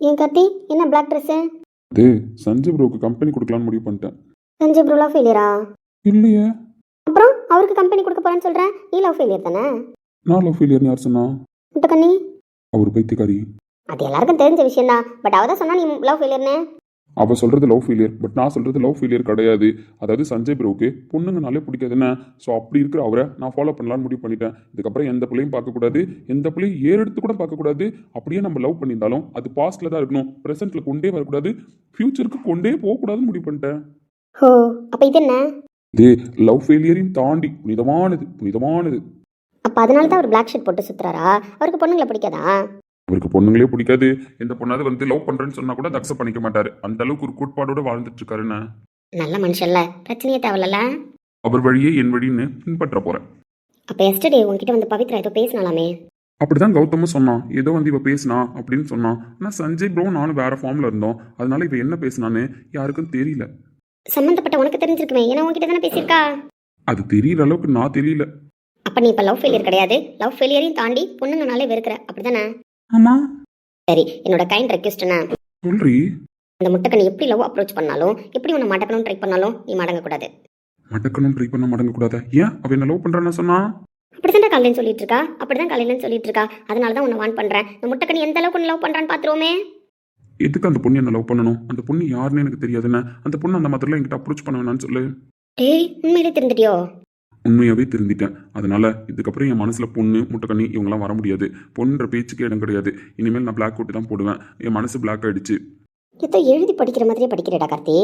ஏன் கார்த்தி, என்ன பிளாக் ட்ரெஸ்? அது சஞ்சய் ப்ரோக்கு கம்பெனி கொடுக்கலான்னு முடிவு பண்ணிட்டேன். சஞ்சய் ப்ரோ லவ் ஃபெயிலியரா? இல்லையே. அப்புறம் அவருக்கு கம்பெனி கொடுக்க போறேன்னு சொல்றேன், நீ லவ் ஃபெயிலியர் தானே? நான் லவ் ஃபெயிலியர்னு யார் சொன்னா? முட்டக்கண்ணி. அவர் பைத்தியக்காரி. அது எல்லாருக்கும் தெரிஞ்ச விஷயம் தான், பட் அவ தான் சொன்னா நீ லவ் ஃபெயிலியர்னு. அவ சொல்றது லவ் ஃபெயிலியர், பட் நான் சொல்றது லவ் ஃபெயிலியர் கிடையாது. அதாவது சஞ்சய் ப்ரோக்கு பொண்ணுங்கனாலே பிடிக்காதுன்னு. ஸோ அப்படி இருக்கிற அவரை நான் ஃபாலோ பண்ணலான்னு முடிவு பண்ணிட்டேன். இதுக்கப்புறம் எந்த பிள்ளையும் பார்க்கக்கூடாது, எந்த பிள்ளையும் ஏறெடுத்து கூட பார்க்கக்கூடாது. அப்படியே நம்ம லவ் பண்ணியிருந்தாலும் அது பாஸ்ட்ல தான் இருக்கணும், ப்ரெசென்ட்ல கொண்டே வரக்கூடாது, ஃபியூச்சருக்கு கொண்டே போகக்கூடாதுன்னு முடிவு பண்ணிட்டேன். ஓ, அப்ப இது என்ன? இது லவ் ஃபெயிலியரையும் தாண்டி புனிதமானது. அப்ப அதனால தான் அவர் பிளாக் ஷர்ட் போட்டு சுத்துறாரா? அவருக்கு பொண்ணுங்களை பிடிக்காதா? அவருக்கு பொண்ணுங்களே பிடிக்காது. எந்த பொண்ணாவது லவ் பண்றேன்னு சொன்னா கூட அக்செப்ட் பண்ணிக்க மாட்டாரு. அந்த அளவுக்கு ஒரு கோட்பாடோட வாழ்ந்துட்டு இருக்காருன்னு. நல்ல மனுஷன்ல, பிரச்சனையே தேவையில்ல. அவர் வழியே என் வழின்னு பின்பற்ற போறேன். அப்ப எஸ்டர்டே உங்ககிட்ட வந்து பவித்ரா ஏதோ பேசினாலாமே? அப்படிதான் கௌதமும் சொன்னான். ஏதோ இவ பேசினா அப்படின்னு சொன்னான். ஆனா சஞ்சய் ப்ரோ நானும் வேற ஃபார்ம்ல இருந்தோம். அதனால இவ என்ன பேசினான்னு யாருக்கும் தெரியல. சம்பந்தப்பட்ட உனக்கு தெரிஞ்சிருக்குமே, ஏன்னா உங்ககிட்ட தானே பேசியிருக்கா. அது தெரியற அளவுக்கு நான் தெரியல. அப்ப நீ இப்ப லவ் ஃபெயிலியர் கிடையாது, லவ் ஃபெயிலியரையும் தாண்டி பொண்ணுங்கனாலே வெறுக்கிற, அப்படிதானே? ஆமா. சரி, என்னோட கைண்ட் ரெக்வெஸ்ட்னா, சொல்றி. இந்த முட்டைக்கண்ணி எப்படி லவ் அப்ரோச் பண்ணாலும், எப்படி உன்னை மடக்கணும் ட்ரை பண்ணாலும் நீ மடங்க கூடாது. மடக்கணும் ட்ரை பண்ண மடங்க கூடாது? ஏன்? அவ என்ன லவ் பண்றான்னு சொன்னா? அப்படிதான் காலையில சொல்லிட்டு இருக்கா. அதனாலதான் உன்னை வான் பண்றேன். இந்த முட்டைக்கண்ணி எந்த அளவுக்கு உன்னை லவ் பண்றான்னு பாத்துருவோமே. எதுக்கு அந்த பொண்ணு என்ன லவ் பண்ணணும்? அந்த பொண்ணு யாருன்னு எனக்கு தெரியாதுன்னு. அந்த பொண்ணு அந்த மாதிரிலாம் என்கிட்ட அப்ரோச் பண்ண வேணான்னு சொல்லு. ஏய், உண்மையிலே தெரிஞ்சிட்டியோ? உண்மையாவே திருந்திட்டேன். அதனால இதுக்கப்புறம் என் மனசுல பொண்ணு முட்டைக்கண்ணி இவங்கெல்லாம் வர முடியாது. பொண்ணுன்ற பேச்சுக்கே இடம் கிடையாது. இனிமேல் நான் பிளாக் கோட்டு தான் போடுவேன். என் மனசு பிளாக் ஆயிடுச்சு. ஏதோ எழுதி படிக்கிற மாதிரியே படிக்கிறேடா கார்த்தி.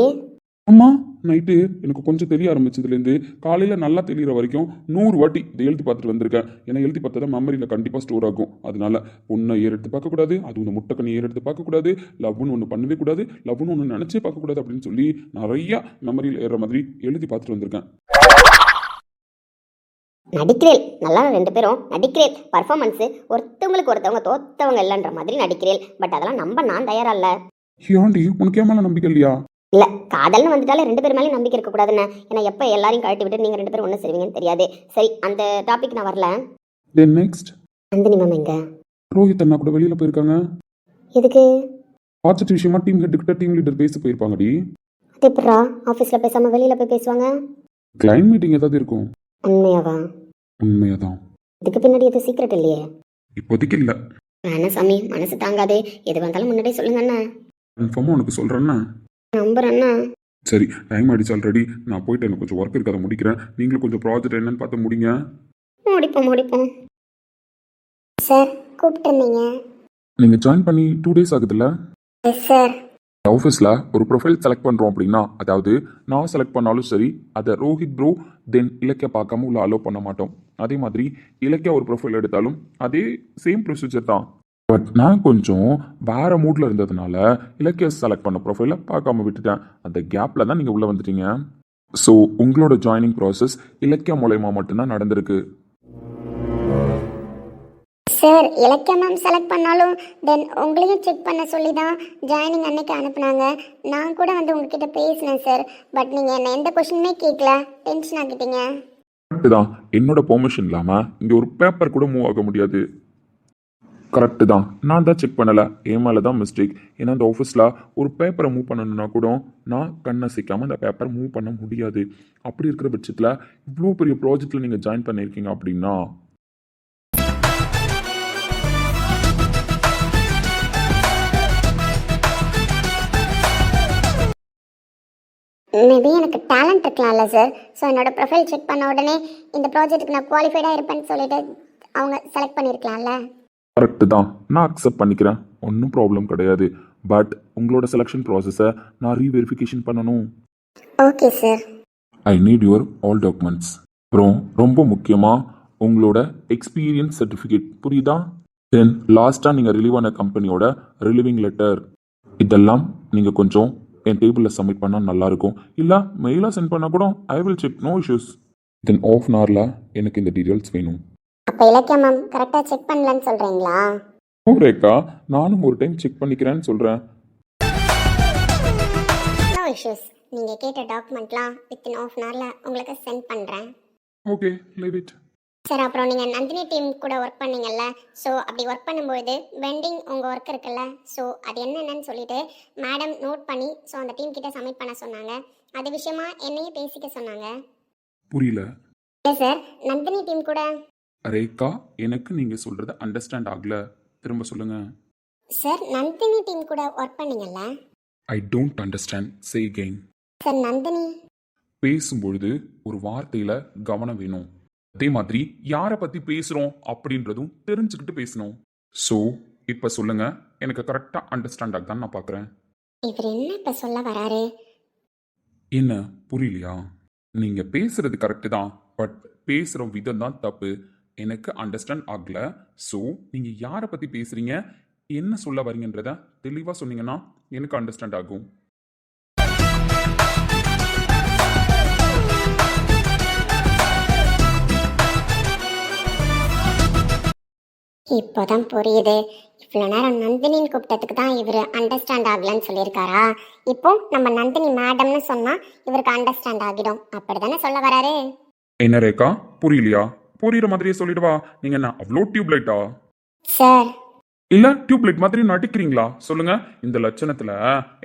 அம்மா, நைட்டு எனக்கு கொஞ்சம் தெரிய ஆரம்பிச்சதுலேருந்து காலையில் நல்லா தெரியற வரைக்கும் 100 வாட்டி இதை எழுதி பார்த்துட்டு வந்திருக்கேன். ஏன்னா எழுதி பார்த்தா தான் மெமரியில் கண்டிப்பாக ஸ்டோர் ஆகும். அதனால பொண்ணை ஏறெடுத்து பார்க்கக்கூடாது, அது இந்த முட்டைக்கண்ணி ஏறெடுத்து பார்க்கக்கூடாது, லவ்னு ஒன்று பண்ணவே கூடாது, லவ்னு ஒன்று நினச்சே பார்க்கக்கூடாது அப்படின்னு சொல்லி நிறையா மெமரியில் ஏறுற மாதிரி எழுதி பார்த்துட்டு வந்திருக்கேன். நடிக்கிறேன், நல்லா 2 பேரும் நடிக்கிறேன். பர்ஃபார்மன்ஸ் ஒருத்தவங்களுக்கு ஒருத்தவங்க தோத்தவங்க இல்லைன்ற மாதிரி நடிக்கிறேன். பட் அதெல்லாம் நான் தயாரா இல்ல. ஏன்டி, உனக்கு ஏன் மேல நம்பிக்கை இல்லையா? இல்ல, காதல்னு வந்துட்டாலே 2 பேர் மேலேயும் நம்பிக்கை இருக்கக்கூடாதுன்னு. ஏன்னா எப்போ எல்லாரையும் கழட்டி விட்டு நீங்க 2 பேரும் ஒன்று செய்வீங்கன்னு தெரியாது. சரி, அந்த டாபிக் நான் வரல. தென் நெக்ஸ்ட், நந்தினி மேம் எங்க? ரோஹித் அண்ணா கூட வெளியில போயிருக்காங்க. எதுக்கு? ப்ராஜெக்ட் விஷயமா டீம் ஹெட் கிட்ட டீம் லீடர் பேச போயிருப்பாங்கடி. அது எப்படா ஆஃபீஸ்ல பேசாம வெளியில போய் பேசுவாங்க? கிளைண்ட் மீட்டிங் ஏதாவது இருக்கும். உண்மையாவா? உண்மையாதான். இதுக்கு பின்னாடி எதுவும் சீக்கிரட் இல்லையே? இப்போதைக்கு இல்ல. வேணா சாமி, மனசு தாங்காதே. எது வந்தாலும் முன்னாடியே சொல்லுங்க அண்ணா. கன்ஃபார்மா உனக்கு சொல்றேன்னா. நம்புறேன்னா. சரி, டைம் ஆயிடுச்சு ஆல்ரெடி. நான் போயிட்டு எனக்கு கொஞ்சம் ஒர்க் இருக்காத முடிக்கிறேன். நீங்களும் கொஞ்சம் ப்ராஜெக்ட் என்னன்னு பார்த்து முடிங்க. முடிப்போம். சார் கூப்பிட்டுருந்தீங்க? நீங்க ஜாயின் பண்ணி 2 days ஆகுதுல்ல? Yes sir. ஆஃபீஸில் ஒரு ப்ரொஃபைல் செலக்ட் பண்ணுறோம் அப்படின்னா, அதாவது நான் செலக்ட் பண்ணாலும் சரி, அதை ரோஹித் ப்ரோ தென் இலக்கிய பார்க்காம உள்ள அலோவ் பண்ண மாட்டோம். அதே மாதிரி இலக்கியா ஒரு ப்ரொஃபைல் எடுத்தாலும் அதே சேம் ப்ரொசீஜர் தான். பட் நான் கொஞ்சம் வேற மூட்ல இருந்ததுனால இலக்கிய செலக்ட் பண்ண ப்ரொஃபைலை பார்க்காம விட்டுட்டேன். அந்த கேப்பில் தான் நீங்கள் உள்ளே வந்துட்டீங்க. ஸோ உங்களோட ஜாயினிங் ப்ராசஸ் இலக்கியா மூலயமா மட்டும்தான் நடந்திருக்கு. சார் இலக்கிய மேம் செலக்ட் பண்ணாலும் தென் உங்களையும் செக் பண்ண சொல்லி தான் ஜாயினிங் அன்னைக்கு அனுப்புனாங்க. நான் கூட வந்து உங்ககிட்ட பேசினேன் சார். பட் நீங்கள் என்ன எந்த கொஷினுமே கேட்கல, டென்ஷன் ஆக்கிட்டீங்க. கரெக்டு தான், என்னோட பெர்மிஷன் இல்லாமல் இங்கே ஒரு பேப்பர் கூட மூவ் ஆக முடியாது. கரெக்டு தான், நான் தான் செக் பண்ணலை, என் மேலே தான் மிஸ்டேக். ஏன்னா அந்த ஆஃபீஸில் ஒரு பேப்பரை மூவ் பண்ணணும்னா கூட நான் கண்ணசிக்காமல் அந்த பேப்பரை மூவ் பண்ண முடியாது. அப்படி இருக்கிற பட்சத்தில் இவ்வளோ பெரிய ப்ராஜெக்டில் நீங்கள் ஜாயின் பண்ணியிருக்கீங்க அப்படின்னா மேபி எனக்கு டேலண்ட் இருக்கலாம்ல சார். ஸோ என்னோட ப்ரொஃபைல் செக் பண்ண உடனே இந்த ப்ராஜெக்ட்டுக்கு நான் குவாலிஃபைடாக இருப்பேன்னு சொல்லிட்டு அவங்க செலக்ட் பண்ணியிருக்கலாம்ல. கரெக்டு தான், நான் அக்செப்ட் பண்ணிக்கிறேன், ஒன்றும் ப்ராப்ளம் கிடையாது. பட் உங்களோட செலெக்ஷன் ப்ராசஸை நான் ரீவெரிஃபிகேஷன் பண்ணணும். Okay sir. I need your all documents. அப்புறம் ரொம்ப முக்கியமாக உங்களோட எக்ஸ்பீரியன்ஸ் சர்டிஃபிகேட், புரியுதா? தென் லாஸ்ட்டாக நீங்கள் ரிலீவ் ஆன கம்பெனியோட ரிலீவிங் லெட்டர், இதெல்லாம் நீங்கள் கொஞ்சம் என் டேபிளில் சப்மிட் பண்ணால் நல்லாயிருக்கும். இல்லை மெயிலாக சென்ட் பண்ணால் கூட I will check, no issues. Then half an ஹவரில் எனக்கு இந்த டீட்டெயில்ஸ் வேணும். அப்போ இலக்கிய மேம் கரெக்டாக செக் பண்ணலன்னு சொல்கிறீங்களா? ஓ ரேக்கா, நானும் ஒரு டைம் செக் பண்ணிக்கிறேன்னு சொல்கிறேன். No issues. நீங்கள் கேட்ட டாக்குமெண்ட்லாம் வித்தின் ஆஃப் அன் ஹவரில் உங்களுக்கு சென்ட் பண்ணுறேன். Okay, leave it. சார் அப்புறம் நீங்கள் நந்தினி டீம் கூட ஒர்க் பண்ணீங்கல்ல, ஸோ அப்படி ஒர்க் பண்ணும்போது பெண்டிங் உங்கள் ஒர்க் இருக்குல்ல, ஸோ அது என்னென்னு சொல்லிட்டு மேடம் நோட் பண்ணி ஸோ அந்த டீம் கிட்ட சப்மிட் பண்ண சொன்னாங்க. அது விஷயமா என்னையும் பேசிக்க சொன்னாங்க. புரியல. இல்லை சார், நந்தினி டீம் கூட. ரேக்கா, எனக்கு நீங்கள் சொல்கிறத அண்டர்ஸ்டாண்ட் ஆகல, திரும்ப சொல்லுங்கள். சார் நந்தினி டீம் கூட ஒர்க் பண்ணீங்கல்ல. I don't understand, say again. Sir Nandini பேசும்பொழுது ஒரு வார்த்தையில் கவனம் வேணும். அதே மாதிரி யாரை பற்றி பேசுகிறோம் அப்படின்றதும் தெரிஞ்சுக்கிட்டு பேசணும். ஸோ இப்போ சொல்லுங்க, எனக்கு கரெக்டாக அண்டர்ஸ்டாண்ட் ஆகுதான்னு நான் பார்க்குறேன். இவர் என்ன இப்போ சொல்ல வராரு? என்ன புரியலையா? நீங்கள் பேசுறது கரெக்டு தான், பட் பேசுகிற விதம் தான் தப்பு. எனக்கு அண்டர்ஸ்டாண்ட் ஆகல. ஸோ நீங்கள் யாரை பற்றி பேசுகிறீங்க, என்ன சொல்ல வரீங்கன்றத தெளிவாக சொன்னீங்கன்னா எனக்கு அண்டர்ஸ்டாண்ட் ஆகும். இப்போதான் புரியுது. இவ்வளோ நேரம் நந்தினின்னு கூப்பிட்டதுக்கு தான் இவர் அண்டர்ஸ்டாண்ட் ஆகலன்னு சொல்லியிருக்காரா? இப்போ நம்ம நந்தினி மேடம்னு சொன்னா இவருக்கு அண்டர்ஸ்டாண்ட் ஆகிடும், அப்படிதானே சொல்ல வராரு? என்ன ரேக்கா, புரியலையா? புரியுற மாதிரியே சொல்லிடுவா. நீங்கள் என்ன அவ்வளோ டியூப்லைட்டா? சார் இல்ல டியூப்லைட் மாதிரி நடிக்கிறீங்களா? சொல்லுங்க. இந்த லட்சணத்துல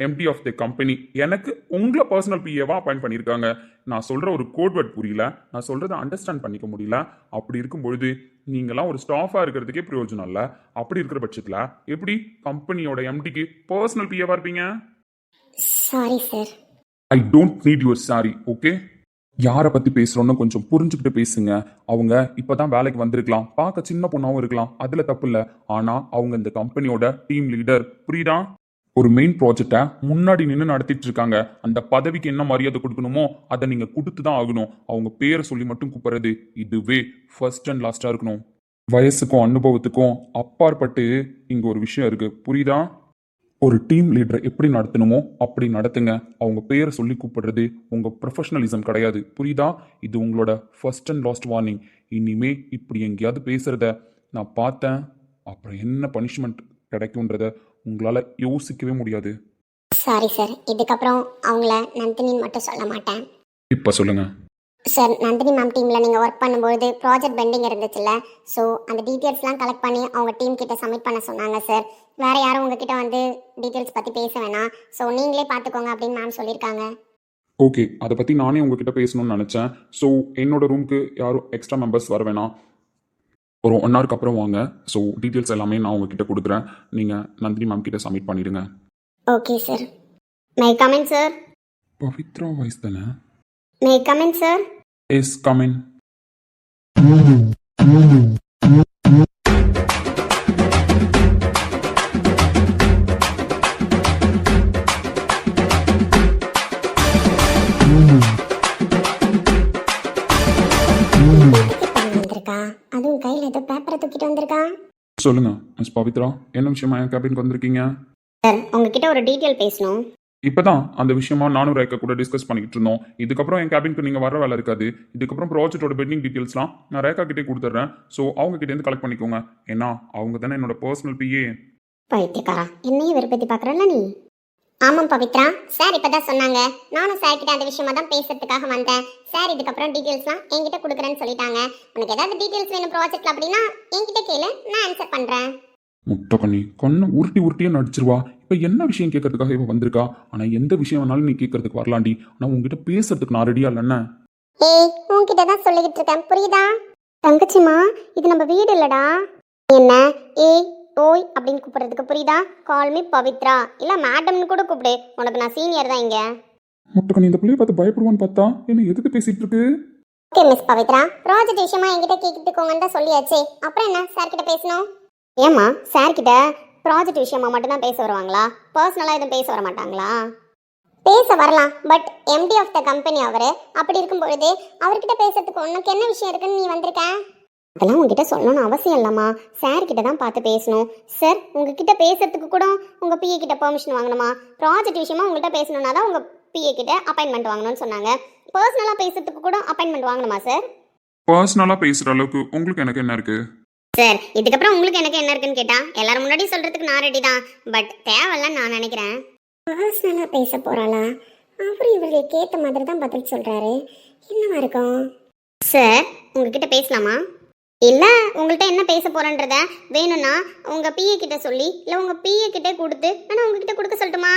எம்டி ஆஃப் தி கம்பெனி எனக்கு உங்களை பர்சனல் பிஏவா அப்பாயிண்ட் பண்ணியிருக்காங்க. நான் சொல்ற ஒரு கோட் வேர்ட் புரியல, நான் சொல்றதை அண்டர்ஸ்டாண்ட் பண்ணிக்க முடியல. அப்படி இருக்கும் பொழுது நீங்களாம் ஒரு ஸ்டாஃபா இருக்கிறதுக்கே பிரயோஜனம் இல்லை. அப்படி இருக்கிற பட்சத்துல எப்படி கம்பெனியோட எம்டிக்கு பர்சனல் பிஏவா இருப்பீங்க? Sorry sir. I don't need your sorry, okay? யாரை பற்றி பேசுகிறோன்னு கொஞ்சம் புரிஞ்சுக்கிட்டு பேசுங்க. அவங்க இப்போ தான் வேலைக்கு வந்திருக்கலாம், பார்க்க சின்ன பொண்ணாகவும் இருக்கலாம், அதில் தப்பு இல்லை. ஆனால் அவங்க இந்த கம்பெனியோட டீம் லீடர், புரியுதா? ஒரு மெயின் ப்ராஜெக்டை முன்னாடி நின்று நடத்திட்டு இருக்காங்க. அந்த பதவிக்கு என்ன மரியாதை கொடுக்கணுமோ அதை நீங்கள் கொடுத்து தான் ஆகணும். அவங்க பேரை சொல்லி மட்டும் கூப்பிட்றது இதுவே ஃபர்ஸ்ட் அண்ட் லாஸ்ட்டாக இருக்கணும். வயசுக்கும் அனுபவத்துக்கும் அப்பாற்பட்டு இங்கே ஒரு விஷயம் இருக்குது, புரியுதா? ஒரு டீம் லீடரை எப்படி நடத்தணுமோ அப்படி நடத்துங்க. அவங்க பேரை சொல்லி கூப்பிடுறது உங்கள் ப்ரொஃபஷனலிசம் கிடையாது, புரியுதா? இது உங்களோட ஃபர்ஸ்ட் அண்ட் லாஸ்ட் வார்னிங். இனிமே இப்படி எங்கேயாவது பேசுகிறத நான் பார்த்தேன், அப்புறம் என்ன பனிஷ்மெண்ட் கிடைக்கும்ன்றத உங்களால் யோசிக்கவே முடியாது. சாரி சார், இதுக்கப்புறம் அவங்கள நந்தினின்னு மட்டும் சொல்ல மாட்டேன். இப்போ சொல்லுங்க. சார் நந்தினி மேம் டீமில் நீங்கள் ஒர்க் பண்ணும்போது ப்ராஜெக்ட் பெண்டிங் இருந்துச்சுல்ல, ஸோ அந்த டீட்டெயில்ஸ்லாம் கலெக்ட் பண்ணி அவங்க டீம் கிட்ட சப்மிட் பண்ண சொன்னாங்க சார். வேறு யாரும் உங்ககிட்ட வந்து டீட்டெயில்ஸ் பற்றி பேச வேணாம், ஸோ நீங்களே பார்த்துக்கோங்க அப்படின்னு மேம் சொல்லியிருக்காங்க. ஓகே, அதை பற்றி நானே உங்ககிட்ட பேசணும்னு நினச்சேன். ஸோ என்னோட ரூமுக்கு யாரும் எக்ஸ்ட்ரா மெம்பர்ஸ் வர வேணாம், ஒரு 1 ஹவருக்கு அப்புறம் வாங்க. ஸோ டீட்டெயில்ஸ் எல்லாமே நான் உங்ககிட்ட கொடுக்குறேன், நீங்கள் நந்தினி மேம் கிட்ட சப்மிட் பண்ணிவிடுங்க. Okay sir. May come in sir? Pavithra voice தானே? May come in sir? Yes come in. அதுவும் கையில் ஏதோ பேப்பரை தூக்கிட்டு வந்திருக்கா. சொல்லுங்க மிஸ் பவித்ரா, என்ன விஷயமா என் கேபினுக்கு வந்திருக்கீங்க? சார் உங்ககிட்ட ஒரு டீட்டெயில் பேசணும். இப்பதான் அந்த விஷயமா நானும் ரேக்கா கூட டிஸ்கஸ் பண்ணிட்டு இருந்தோம். இதுக்கப்புறம் என் கேபினுக்கு நீங்க வர வேலை இருக்காது. இதுக்கப்புறம் ப்ராஜெக்டோட பெண்டிங் டீட்டெயில்ஸ்லாம் நான் ரேக்கா கிட்டே கொடுத்துட்றேன். ஸோ அவங்க கிட்ட இருந்து கலெக்ட் பண்ணிக்கோங்க. ஏன்னா அவங்க தானே என்னோட பர்சனல் பிஏ. பைத்தியக்காரா, என்னையும் விருப்பத்தி பார்க்குறல்ல நீ? ஆமாம் பவித்ரா, சார் இப்பதான் சொன்னாங்க. நானும் சார் கிட்ட அந்த விஷயமா தான் பேசுறதுக்காக வந்தேன். சார் இதுக்கப்புறம் டீட்டெயில்ஸ்லாம் என்கிட்ட கொடுக்குறேன்னு சொல்லிட்டாங்க. உனக்கு ஏதாவது டீட்டெயில்ஸ் வேணும் ப்ராஜெக்ட்ல அப்படின்னா என்கிட்ட கேளு, நான் ஆன்சர் பண்றேன். முட்டை கண்ணி கண்ணை உருட்டியே நடிச்சிருவா. இப்போ என்ன விஷயம் கேட்கறதுக்காக இவ வந்திருக்கா? ஆனா எந்த விஷயம் வேணாலும் நீ கேட்கறதுக்கு வரலாண்டி. நான் உங்ககிட்ட பேசுறதுக்கு நான் ரெடியா இல்லைன்னு. ஏய், உன்கிட்ட தான் சொல்லிக்கிட்டு இருக்கேன், புரியுதா? தங்கச்சிமா, இது நம்ம வீடு இல்லடா. என்ன ஏய் ஓய் அப்படின்னு கூப்பிடுறதுக்கு புரியுதா? கால் மீ பவித்ரா, இல்ல மேடம்னு கூட கூப்பிடு. உனக்கு நான் சீனியர் தான் இங்க. முட்டை கண்ணி இந்த பிள்ளைய பார்த்து பயப்படுவான்னு பார்த்தா என்ன எதுக்கு பேசிட்டு இருக்கு? ஓகே மிஸ் பவித்ரா, ப்ராஜெக்ட் விஷயமா என்கிட்ட கேட்டுக்கோங்கன்னு தான் சொல்லியாச்சு. அப்புறம் என்ன சார் கிட்ட பேசணும்? ஏமா சார் கிட்ட ப்ராஜெக்ட் விஷயமா மட்டும் தான் பேச வருவாங்களா? பர்சனலா எதுவும் பேச வர மாட்டாங்களா? பேச வரலாம், but MD of the company அவரு. அப்படி இருக்கும் பொழுது அவர்கிட்ட பேசுறதுக்கு உனக்கு என்ன விஷயம் இருக்குன்னு நீ வந்திருக்க? அதெல்லாம் உங்ககிட்ட சொல்லணும்னு அவசியம் இல்லம்மா. சார் கிட்ட தான் பார்த்து பேசணும். சார் உங்ககிட்ட பேசுறதுக்கு கூட உங்க பிஏ கிட்ட பெர்மிஷன் வாங்கணுமா? ப்ராஜெக்ட் விஷயமா உங்கள்கிட்ட பேசணும்னா தான் உங்க பிஏ கிட்ட அப்பாயின்மெண்ட் வாங்கணும்னு சொன்னாங்க. பர்சனலா பேசுறதுக்கு கூட அப்பாயின்மெண்ட் வாங்கணுமா சார்? பர்சனலா பேசுற அளவுக்கு உங்களுக்கு எனக்கு என்ன இருக்கு? சார் இதுக்கப்புறம் உங்களுக்கு எனக்கு என்ன இருக்குன்னு கேட்டா எல்லாரும் முன்னாடி சொல்றதுக்கு நான் ரெடி தான். பட் தேவையில்ல நான் நினைக்கிறேன். பர்சனலா பேச போறாளா? அவரு இவருக்கு கேட்ட மாதிரி தான் பதில் சொல்றாரு. என்னவா இருக்கும்? சார் உங்ககிட்ட பேசலாமா? இல்ல உங்கள்கிட்ட என்ன பேச போறேன்றத வேணும்னா உங்க பிஏ கிட்ட சொல்லி இல்ல உங்க பிஏ கிட்ட கொடுத்து நான் உங்ககிட்ட கொடுக்க சொல்லட்டுமா?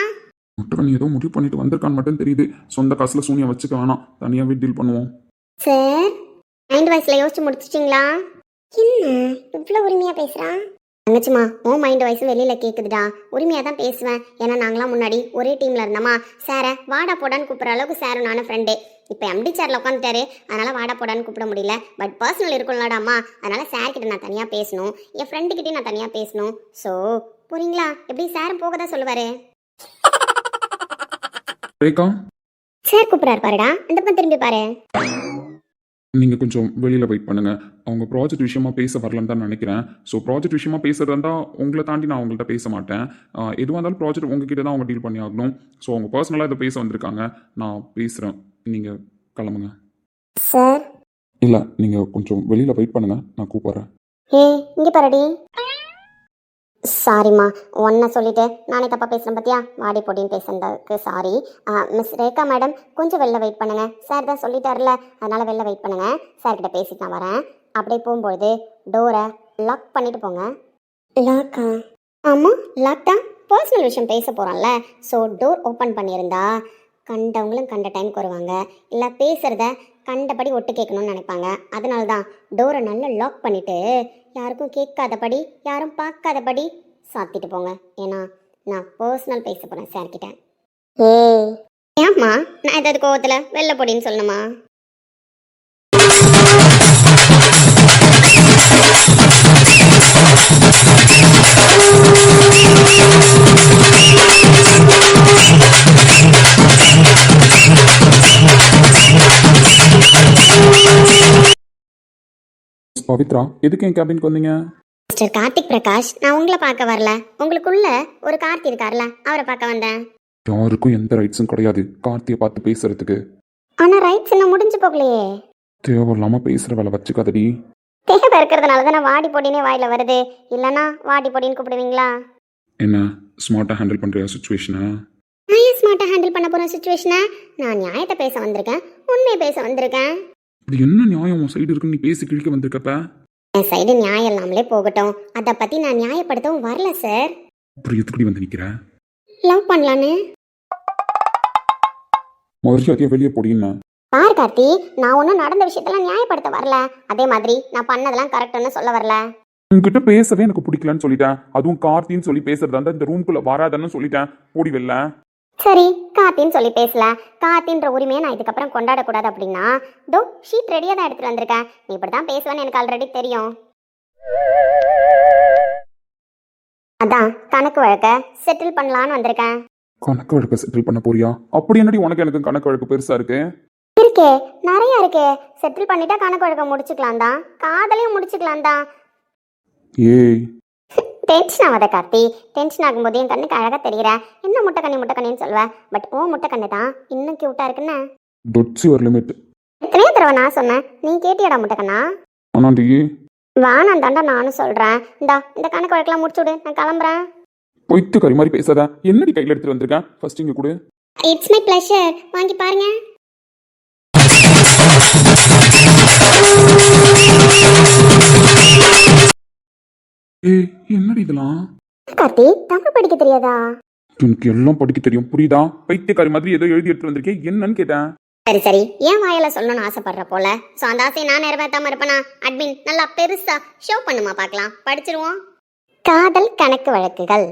முட்டை கண்ணி ஏதோ முடிவு பண்ணிட்டு வந்திருக்கான்னு மட்டும் தெரியுது. சொந்த காசுல சூனியா வச்சுக்க வேணாம், தனியாவே டீல் பண்ணுவோம். சார் மைண்ட் வாய்ஸ்ல யோசிச்சு முடிச்சிட்டீங்களா? என்ன இவ்வளவு உரிமையா பேசுறான்? தங்கச்சிமா, உன் மைண்ட் வாய்ஸ் வெளியில கேக்குதுடா. உரிமையா தான் பேசுவேன். ஏன்னா நாங்களாம் முன்னாடி ஒரே டீம்ல இருந்தோமா. சாரை வாடா போடான்னு கூப்பிட்ற அளவுக்கு சாரும் நானும் ஃப்ரெண்டு. இப்போ எம்டி சேர்ல உட்காந்துட்டாரு, அதனால வாடா போடான்னு கூப்பிட முடியல. பட் பர்சனல் இருக்கும்லடாமா, அதனால சார் கிட்ட நான் தனியா பேசணும், என் ஃப்ரெண்டு கிட்டே நான் தனியா பேசணும். ஸோ புரியுங்களா? எப்படி சாரும் போக தான் சொல்லுவாரு. ரேகா, சார் கூப்பிடாரு பாருடா, அந்த பக்கம் திரும்பி பாரு. நீங்க கொஞ்சம் வெளியில வெயிட் பண்ணுங்க. அவங்க ப்ராஜெக்ட் விஷயமா பேச வரலன்னு தான் நினைக்கிறேன். ஸோ ப்ராஜெக்ட் விஷயமா பேசுறதா இருந்தா உங்களை தாண்டி நான் அவங்கள்ட்ட பேச மாட்டேன். எதுவாக இருந்தாலும் ப்ராஜெக்ட் உங்ககிட்ட தான் அவங்க டீல் பண்ணி ஆகணும். ஸோ அவங்க பர்சனலாக இதை பேச வந்திருக்காங்க. நான் பேசுகிறேன், நீங்கள் கிளம்புங்க. சார் இல்லை, நீங்கள் கொஞ்சம் வெளியில் வெயிட் பண்ணுங்க, நான் கூப்பிட்றேன். இங்கே பாருடி. சாரிம்மா, ஒன்றை சொல்லிட்டு நானே தப்பாக பேசுகிறேன் பார்த்தியா? வாடி போட்டின்னு பேசுறதுக்கு சாரி. மிஸ் ரேகா மேடம் கொஞ்சம் வெளில வெயிட் பண்ணுங்க. சார் தான் சொல்லிட்டார்ல, அதனால் வெளில வெயிட் பண்ணுங்க. சார்கிட்ட பேசிட்டு நான் வரேன். அப்படியே போகும்பொழுது டோரை லாக் பண்ணிட்டு போங்க. லாக்கா? ஆமாம் லாக் தான். பர்சனல் விஷயம் பேச போகிறோம்ல, ஸோ டோர் ஓப்பன் பண்ணியிருந்தா கண்டவங்களும் கண்ட டைமுக்கு வருவாங்க. இல்லை பேசுகிறத கண்டபடி ஒட்டு கேட்கணும்னு நினைப்பாங்க. அதனால தான் டோரை நல்லா லாக் பண்ணிவிட்டு யாருக்கும் கேட்காதபடி யாரும் பார்க்காதபடி சாத்திட்டு போங்க. ஏன்னா நான் பர்சனல் பேச போகிறேன் சார்கிட்ட. ஏம்மா நான் ஏதாவது கோவத்தில் வெளில போடின்னு சொல்லணுமா? பவித்ரா, எதுக்கு என் கேபினுக்கு வந்தீங்க? மிஸ்டர் கார்த்திக் பிரகாஷ், நான் உங்களை பார்க்க வரல. உங்களுக்குள்ள ஒரு கார்த்தி இருக்கார்ல, அவரை பார்க்க வந்தேன். யாருக்கும் எந்த ரைட்ஸும் கிடையாது கார்த்தியை பார்த்து பேசுறதுக்கு. ஆனால் ரைட்ஸ் இன்னும் முடிஞ்சு போகலையே. தேவையில்லாமல் பேசுகிற வேலை வச்சுக்காதடி. தேவை இருக்கிறதுனால தானே வாடி பொடினே வாயில வருது. இல்லைன்னா வாடி பொடின்னு கூப்பிடுவீங்களா? என்ன ஸ்மார்ட்டாக ஹேண்டில் பண்ணுறியா சுச்சுவேஷனை? நான் ஏன் ஸ்மார்ட்டாக ஹேண்டில் பண்ண போகிற சுச்சுவேஷனை? நான் நியாயத்தை பேச வந்திருக்கேன், உண்மையை பேச வந்திருக்கேன். இது என்ன நியாயம் உன் சைடு இருக்குன்னு நீ பேசி கிழிக்க வந்திருக்கப்ப? என் சைடு நியாயம் இல்லாமலே போகட்டும், அதை பற்றி நான் நியாயப்படுத்தவும் வரல சார். அப்புறம் எதுக்கடி வந்து நிற்கிற? லவ் பண்ணலான்னு. மறுபடியும் வெளியே போடின்னு. பார் கார்த்தி, நான் ஒன்றும் நடந்த விஷயத்தெல்லாம் நியாயப்படுத்த வரல. அதே மாதிரி நான் பண்ணதெல்லாம் கரெக்டுன்னு சொல்ல வரல. உங்ககிட்ட பேசவே எனக்கு பிடிக்கலன்னு சொல்லிட்டேன். அதுவும் கார்த்தின்னு சொல்லி பேசுறதா இருந்தா இந்த ரூம்குள்ள வராதன்னு சொல்லிட்டேன். போடி வெளில. சரி கார்த்தின்னு சொல்லி பேசல. கார்த்தின்ற உரிமையை நான் இதுக்கப்புறம் கொண்டாடக்கூடாது அப்படின்னா தோ ஷீட் ரெடியாக தான் எடுத்துகிட்டு வந்திருக்கேன். நீ இப்படி தான் பேசுவேன்னு எனக்கு ஆல்ரெடி தெரியும். அதான் கணக்கு வழக்க செட்டில் பண்ணலான்னு வந்திருக்கேன். கணக்கு வழக்க செட்டில் பண்ண போறியா? அப்படி என்னடி உனக்கு எனக்கு கணக்கு வழக்கு பெருசா இருக்கு? இருக்கே, நிறைய இருக்கே. செட்டில் பண்ணிட்டா கணக்கு வழக்க முடிச்சுக்கலாம் தான், காதலையும் முடிச்சுக்கலாம் தான். ஏய் டென்ஷன் ஆகாத கார்த்தி. டென்ஷன் ஆகும்போது என் கண்ணுக்கு அழகாக தெரிகிற. என்ன முட்டைக்கண்ணின்னு சொல்லுவேன். பட் ஓ முட்டைக்கண்ணு தான் இன்னும் க்யூட்டாக இருக்குன்னு தொட்ஸ் யுவர் லிமிட். எத்தனையோ தடவை நான் சொன்னேன், நீ கேட்டியாடா முட்டைக்கண்ணா? ஆனாண்டி வேணாம் தாண்டா நானும் சொல்கிறேன். இந்த கணக்கு வழக்கெல்லாம் முடிச்சு விடு, நான் கிளம்புறேன். பொய்த்து கறி மாதிரி பேசாத. என்னடி கையில் எடுத்துட்டு வந்திருக்கேன்? ஃபர்ஸ்ட் இங்க கொடு. இட்ஸ் மை ப்ளஷர், வாங்கி பாருங்க. ஏய் என்னடி இதெல்லாம்? கார்த்தி, தமிழ் படிக்க தெரியாதா? எனக்கு எல்லாம் படிக்க தெரியும், புரியுதா? பைத்தியக்காரி மாதிரி ஏதோ எழுதி எடுத்து வந்திருக்கேன், என்னன்னு கேட்டேன். சரி ஏன் வாயில சொல்லணும்னு ஆசைப்படுற போல. ஸோ அந்த ஆசையை நான் நிறைவேற்றாம இருப்பேனா? அட்மின் நல்லா பெருசா ஷோ பண்ணுமா பார்க்கலாம், படிச்சிருவோம். காதல் கணக்கு வழக்குகள்.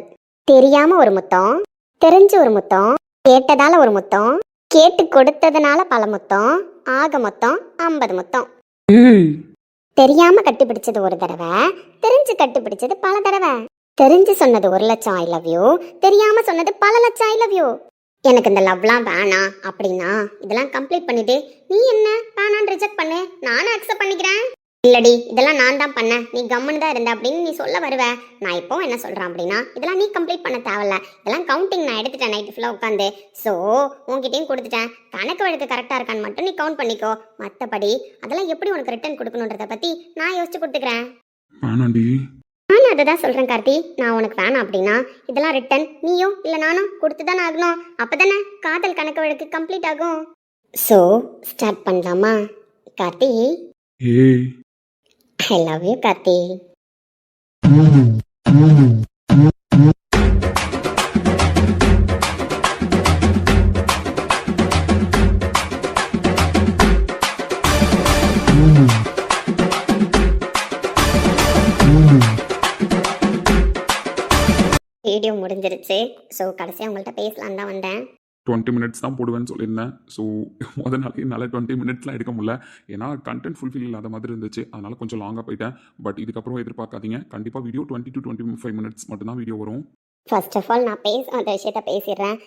தெரியாம ஒரு முத்தம், தெரிஞ்சு ஒரு முத்தம், கேட்டதால ஒரு முத்தம், கேட்டு கொடுத்ததுனால பல முத்தம், ஆக மொத்தம் 50 முத்தம். ஏய் தெரியாம கட்டிப்பிடிச்சது ஒரு தடவை, தெரிஞ்சு கட்டிப்பிடிச்சது பல தடவை. தெரிஞ்சு சொன்னது 1 லட்சம் ஐ லவ் யூ, தெரியாம சொன்னது பல லட்சம் ஐ லவ் யூ. எனக்கு இந்த லவ்லாம் வேணாம் அப்படின்னா இதெல்லாம் கம்ப்ளீட் பண்ணிட்டு நீ என்ன வேணான்னு ரிஜெக்ட் பண்ணு, நானும் அக்செப்ட் பண்ணிக்கிறேன். இல்லடி இதெல்லாம் நான் தான் பண்ணேன், நீ கம்முன்னு தான் இருந்த அப்படின்னு நீ சொல்ல வருவ. நான் இப்போ என்ன சொல்றேன் அப்படின்னா இதெல்லாம் நீ கம்ப்ளீட் பண்ண தேவையில்ல, இதெல்லாம் கவுண்டிங் நான் எடுத்துட்டேன் நைட்டு ஃபுல்லாக உட்காந்து. ஸோ உன்கிட்டையும் கொடுத்துட்டேன், கணக்கு வழக்கு கரெக்டாக இருக்கான்னு மட்டும் நீ கவுண்ட் பண்ணிக்கோ. மற்றபடி அதெல்லாம் எப்படி உனக்கு ரிட்டர்ன் கொடுக்கணுன்றத பற்றி நான் யோசிச்சு கொடுத்துக்கிறேன். வேணாண்டி. நானும் அதை தான் சொல்கிறேன் கார்த்தி. நான் உனக்கு வேணாம் அப்படின்னா இதெல்லாம் ரிட்டன் நீயும் இல்லை நானும் கொடுத்து தானே ஆகணும். அப்போ தானே காதல் கணக்கு வழக்கு கம்ப்ளீட் ஆகும். ஸோ ஸ்டார்ட் பண்ணலாமா கார்த்தி? ஏய் I love you Karthi. Video முடிஞ்சிருச்சு. ஸோ கடைசியாக உங்கள்கிட்ட பேசலான்னு தான் வந்தேன். 20 மினிட்ஸ் தான் போடுவேன்னு சொல்லியிருந்தேன். ஸோ முதல் நாள் என்னால் 20 மினிட்ஸ்லாம் எடுக்க முடியல, ஏன்னா கண்டென்ட் ஃபுல்ஃபில் இல்லாத மாதிரி இருந்துச்சு. அதனால் கொஞ்சம் லாங்காக போயிட்டேன். பட் இதுக்கப்புறம் எதிர்பார்க்காதீங்க, கண்டிப்பாக வீடியோ 20 to 25 மினிட்ஸ் மட்டும்தான் வீடியோ வரும். ஃபர்ஸ்ட் ஆஃப் ஆல் நான் அந்த விஷயத்த பேசிடுறேன்.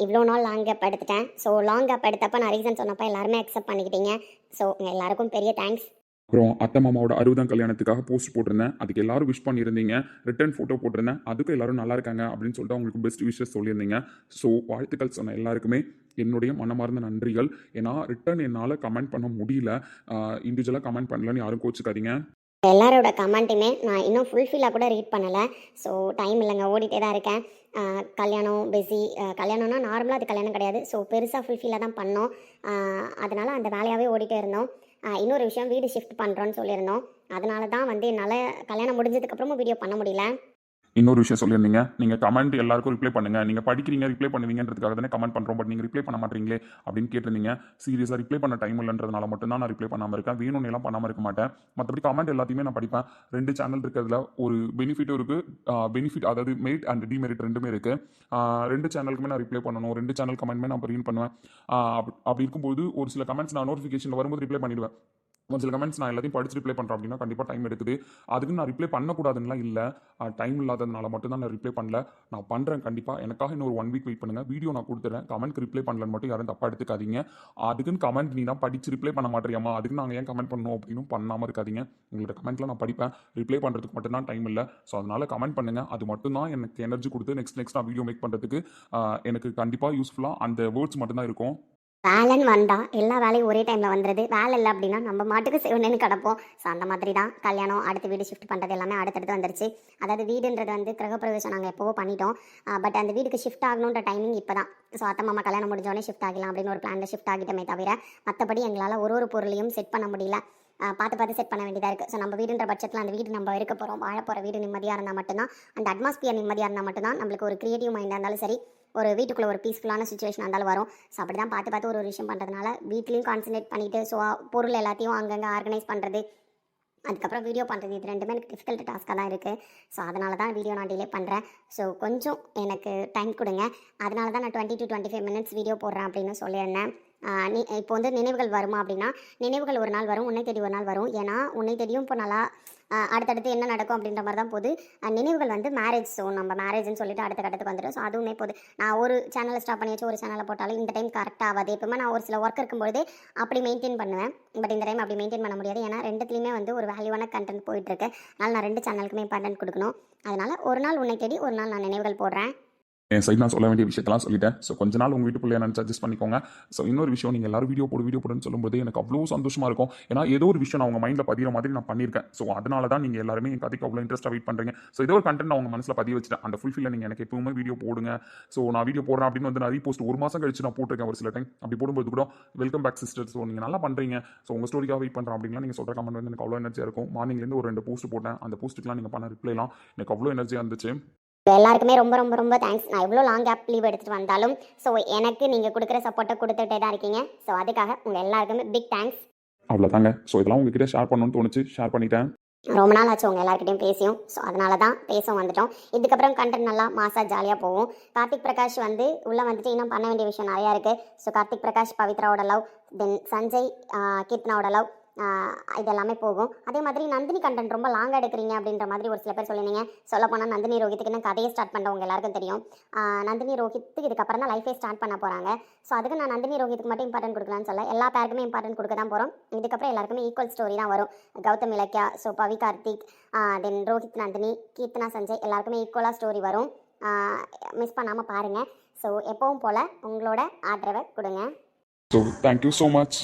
இவ்வளோ நாள் லாங் கேப் எடுத்துட்டேன். ஸோ லாங் கேப் எடுத்தப்போ நான் ரீசன் சொன்னப்போ எல்லாருமே அக்செப்ட் பண்ணிக்கிட்டீங்க. ஸோ உங்கள் எல்லாருக்கும் பெரிய தேங்க்ஸ். அப்புறம் அத்தை மாமாவோட 60ஆம் கல்யாணத்துக்காக போஸ்ட் போட்டிருந்தேன், அதுக்கு எல்லாரும் விஷ் பண்ணியிருந்தீங்க. ரிட்டர்ன் ஃபோட்டோ போட்டிருந்தேன், அதுக்கும் எல்லாரும் நல்லா இருக்காங்க அப்படின்னு சொல்லிட்டு அவங்களுக்கு பெஸ்ட் விஷஸ் சொல்லியிருந்தீங்க. ஸோ வாழ்த்துக்கள் சொன்ன எல்லாருக்குமே என்னுடைய மனமார்ந்த நன்றிகள். ஏன்னா ரிட்டர்ன் என்னால் கமெண்ட் பண்ண முடியல, இண்டிவிஜுவலாக கமெண்ட் பண்ணலன்னு யாரும் கோச்சுக்காதீங்க. எல்லாரோட கமெண்ட்டுமே நான் இன்னும் ஃபுல்ஃபில்லாக கூட ரீட் பண்ணலை. ஸோ டைம் இல்லைங்க, ஓடிட்டே தான் இருக்கேன். கல்யாணம் பிஸி. கல்யாணம்னா நார்மலாக அது கல்யாணம் கிடையாது. ஸோ பெருசாக ஃபுல்ஃபில்லாக தான் பண்ணோம். அதனால் அந்த வேலையாகவே ஓடிட்டே இருந்தோம். இன்னொரு விஷயம், வீடு ஷிஃப்ட் பண்ணுறோன்னு சொல்லியிருந்தோம். அதனால தான் என்னால் கல்யாணம் முடிஞ்சதுக்கப்புறமும் வீடியோ பண்ண முடியல. இன்னொரு விஷயம் சொல்லியிருந்தீங்க, நீங்கள் கமெண்ட் எல்லாருக்கும் ரிப்ளை பண்ணுங்கள், நீங்கள் படிக்கிறீங்க ரிப்ளை பண்ணுவீங்கன்றதுக்காக தானே கமெண்ட் பண்ணுறோம், பட் நீங்கள் ரிப்ளை பண்ண மாட்டீங்களே அப்படின்னு கேட்டிருந்தீங்க. சீரியஸாக ரிப்ளை பண்ண டைம் இல்லைன்றதுனால மட்டும்தான் நான் ரிப்ளை பண்ணாமல் இருக்கேன், வேணும்னு எல்லாம் பண்ணாமல் இருக்க மாட்டேன். மற்றபடி கமெண்ட் எல்லாத்தையுமே நான் படிப்பேன். 2 சேனல் இருக்கிறதுல ஒரு பெனிஃபிட்டும் இருக்குது. பெனிஃபிட் அதாவது மெரிட் அண்ட் டிமெரிட் ரெண்டுமே இருக்குது. 2 சேனலுக்குமே நான் ரிப்ளை பண்ணணும், 2 சேனல் கமெண்ட்மே நான் ரீட் பண்ணுவேன். அப்படி இருக்கும்போது ஒரு சில கமெண்ட்ஸ் நான் நோட்டிஃபிகேஷன் வரும்போது ரிப்ளை பண்ணிடுவேன். ஒரு சில கமெண்ட்ஸ் நான் எல்லாத்தையும் படிச்சு ரிப்ளை பண்ணுறேன் அப்படின்னா கண்டிப்பாக டைம் எடுக்குது. அதுக்கு நான் ரிப்ளை பண்ணக்கூடாதுன்னெலாம் இல்லை, டைம் இல்லாததுனால மட்டும்தான் நான் ரிப்ளை பண்ணல. நான் பண்ணுறேன் கண்டிப்பாக. எனக்காக இன்னொரு 1 வீக் வெயிட் பண்ணுங்கள், வீடியோ நான் கொடுத்துறேன். கமெண்ட்க்கு ரிப்ளை பண்ணலன்னு மட்டும் யாரும் தப்பாக எடுத்துக்காதீங்க. அதுக்குன்னு கமெண்ட் நீ தான் படித்து ரிப்ளை பண்ண மாட்டேறியாமா, அதுக்கு நாங்கள் ஏன் கமெண்ட் பண்ணணும் அப்படின்னு பண்ணாமல் இருக்காதீங்க. உங்களோட கமெண்ட்லாம் நான் படிப்பேன், ரிப்ளை பண்ணுறதுக்கு மட்டும்தான் டைம் இல்லை. ஸோ அதனால் கமெண்ட் பண்ணுங்கள், அது மட்டும்தான் எனக்கு எனர்ஜி கொடுத்து நெக்ஸ்ட் நான் வீடியோ மேக் பண்ணுறதுக்கு எனக்கு கண்டிப்பாக யூஸ்ஃபுல்லாக அந்த வேர்ட்ஸ் மட்டும்தான் இருக்கும். வேலைன்னு வந்தால் எல்லா வேலையும் ஒரே டைமில் வந்துடுது. வேலை இல்லை அப்படின்னா நம்ம மாட்டுக்கு சிவனேன்னு கிடப்போம். ஸோ அந்த மாதிரி தான் கல்யாணம், அடுத்து வீடு ஷிஃப்ட் பண்ணுறது எல்லாமே அடுத்தடுத்து வந்துருச்சு. அதாவது வீடுன்றது கிரகப்பிரவேசம் நாங்கள் எப்போவோ பண்ணிட்டோம். பட் அந்த வீட்டுக்கு ஷிஃப்ட் ஆகணுன்ற டைமிங் இப்போ தான். ஸோ அத்தை மாமா கல்யாணம் முடிஞ்சோடனே ஷிஃப்ட் ஆகலாம் அப்படின்னு ஒரு பிளானில் ஷிஃப்ட் ஆகிட்டோமே தவிர மற்றபடி எங்களால் ஒரு பொருளையும் செட் பண்ண முடியல. பார்த்து செட் பண்ண வேண்டியதாக இருக்குது. ஸோ நம்ம வீடுன்ற பட்சத்தில் அந்த வீடு நம்ம இருக்க போகிறோம், வாழ போகிற வீடு நிம்மதியாக இருந்தால் மட்டும்தான், அந்த அட்மாஸ்பியர் நிம்மதியாக இருந்தால் மட்டும்தான் நம்மளுக்கு ஒரு க்ரியேட்டிவ் மைண்டாக இருந்தாலும் சரி, ஒரு வீட்டுக்குள்ளே ஒரு பீஸ்ஃபுல்லான சுச்சுவேஷன் இருந்தாலும் வரும். ஸோ அப்படி தான் பார்த்து ஒரு விஷயம் பண்ணுறதுனால வீட்லேயும் கான்சன்ட்ரேட் பண்ணிவிட்டு, ஸோ பொருள் எல்லாத்தையும் அங்கங்கே ஆர்கனைஸ் பண்ணுறது, அதுக்கப்புறம் வீடியோ பண்ணுறது, இது ரெண்டுமே எனக்கு டிஃபிகல்ட் டாஸ்க்காக தான் இருக்குது. ஸோ அதனால தான் வீடியோ நான் டிலே பண்ணுறேன். ஸோ கொஞ்சம் எனக்கு டைம் கொடுங்க. அதனால தான் நான் 20 to 25 மினிட்ஸ் வீடியோ போடுறேன் அப்படின்னு சொல்லியிருந்தேன். நீ இப்போ வந்து நினைவுகள் வருமா அப்படின்னா நினைவுகள் ஒரு நாள் வரும், உன்னை தேடி ஒரு நாள் வரும். ஏன்னா உன்னை தேடியும் இப்போ நல்லா அடுத்தடுத்து என்ன நடக்கும் அப்படின்ற மாதிரி தான் போகுது. நினைவுகள் வந்து மேரேஜ். ஸோ நம்ம மேரேஜ்னு சொல்லிட்டு அடுத்த கட்டத்துக்கு வந்துடும். ஸோ அதுவுமே போகுது. நான் ஒரு சேனலை ஸ்டாப் பண்ணி வச்சு ஒரு சேனலை போட்டாலும் இந்த டைம் கரெக்டாக ஆகாது. எப்பவுமே நான் ஒரு சில ஒர்க் இருக்கும்போது அப்படி மெயின்டைன் பண்ணுவேன். பட் இந்த டைம் அப்படி மெயின்டைன் பண்ண முடியாது. ஏன்னா ரெண்டுத்துலேயுமே வந்து ஒரு வேல்யூவான கண்டென்ட் போயிட்டுருக்கு. அதனால் நான் 2 சேனலுக்குமே இம்பார்ட்டன்ட் கொடுக்கணும். அதனால் ஒரு நாள் உன்னை தேடி ஒரு நாள் நான் நினைவுகள் போடுறேன். என் சைடு நான் சொல்ல வேண்டிய விஷயத்தெல்லாம் சொல்லிட்டேன். ஸோ கொஞ்ச நாள் உங்கள் வீட்டுக்குள்ளே நினச்சி அட்ஜஸ்ட் பண்ணிக்கோங்க. ஸோ இன்னொரு விஷயம், நீங்கள் எல்லாரும் வீடியோ போடுன்னு சொல்லும்போது எனக்கு அவ்வளோ சந்தோஷமாக இருக்கும். ஏன்னா ஏதோ ஒரு விஷயம் நான் உங்கள் மைண்டில் பதிகிற மாதிரி நான் பண்ணியிருக்கேன். ஸோ அதனால தான் நீங்கள் எல்லாருமே என் கதைக்கு அவ்வளோ இன்ட்ரெஸ்ட்டாக வெயிட் பண்ணுறீங்க. ஸோ ஏதோ ஒரு கண்டென்ட் நான் உங்கள் மனசில் பதிய வச்சுட்டேன். அந்த ஃபுல்ஃபில்ல நீங்கள் எனக்கு எப்பவுமே வீடியோ போடுங்க. ஸோ நான் வீடியோ போடுறேன் அப்படின்னு வந்து நான் ரீபோஸ்ட் 1 மாதம் கழிச்சு நான் போட்டிருக்கேன் ஒரு சில டைம். அப்படி போடும்போது கூட வெல்கம் பேக் சிஸ்டர், ஸோ நீங்கள் நல்லா பண்ணுறீங்க, ஸோ உங்கள் ஸ்டோரிக்காக வெயிட் பண்ணுறேன் அப்படின்லாம் நீங்கள் சொல்கிற கமெண்ட் வந்து எனக்கு அவ்வளோ எனர்ஜியாக இருக்கும். மார்னிங்லேருந்து ஒரு 2 போஸ்ட் போட்டேன். அந்த போஸ்ட்டுக்குலாம் நீங்கள் பண்ண ரிப்ளைலாம் எனக்கு அவ்வளோ எனர்ஜியாக இருந்துச்சு. எல்லாருக்குமே ரொம்ப ரொம்ப ரொம்ப தேங்க்ஸ். நான் எவ்வளோ லாங் கேப் லீவ் எடுத்துகிட்டு வந்தாலும் ஸோ எனக்கு நீங்கள் கொடுக்குற சப்போர்ட்டை கொடுத்துட்டே தான் இருக்கீங்க. ஸோ அதுக்காக உங்கள் எல்லாருக்குமே பிக் தேங்க்ஸ். அவ்வளோதாங்க. ஸோ இதெல்லாம் உங்ககிட்ட ஷேர் பண்ணணும்னு தோணுச்சு, ஷேர் பண்ணிட்டேன். ரொம்ப நாள் ஆச்சு உங்கள் எல்லாருக்கிட்டையும் பேசியும். ஸோ அதனால தான் பேச வந்துட்டோம். இதுக்கப்புறம் கண்டென்ட் நல்லா மாசாக ஜாலியாக போகும். கார்த்திக் பிரகாஷ் வந்து உள்ளே வந்துட்டு இன்னும் பண்ண வேண்டிய விஷயம் நிறையா இருக்குது. ஸோ கார்த்திக் பிரகாஷ் பவித்ராவோட லவ், தென் சஞ்சய் கீர்த்தனாவோட லவ், இது எல்லாமே போகும். அதே மாதிரி நந்தினி கண்டென்ட் ரொம்ப லாங்காக எடுக்கிறீங்க அப்படின்ற மாதிரி ஒரு சில பேர் சொல்லியிருந்தீங்க. சொல்லப்போனால் நந்தினி ரோஹித்துக்கு நான் கதையை ஸ்டார்ட் பண்ணுறவங்க எல்லாருக்கும் தெரியும். நந்தினி ரோஹித்துக்கு இதுக்கப்புறம் தான் லைஃபே ஸ்டார்ட் பண்ண போகிறாங்க. ஸோ அதுக்கு நான் நந்தினி ரோஹித்துக்கு மட்டும் இம்பார்ட்டன்ட் கொடுக்கலான்னு சொல்ல, எல்லா பேருக்குமே இம்பார்ட்டன்ட் கொடுக்க தான் போகிறோம். இதுக்கப்புறம் எல்லாருக்குமே ஈக்குவல் ஸ்டோரி தான் வரும். கௌதம் இலக்கியா, ஸோ பவி கார்த்திக், தென் ரோஹித் நந்தினி, கீர்த்தனா சஞ்சய் எல்லாருக்குமே ஈக்குவலாக ஸ்டோரி வரும். மிஸ் பண்ணாமல் பாருங்கள். ஸோ எப்பவும் போல் உங்களோட ஆதரவை கொடுங்க. So thank you so much.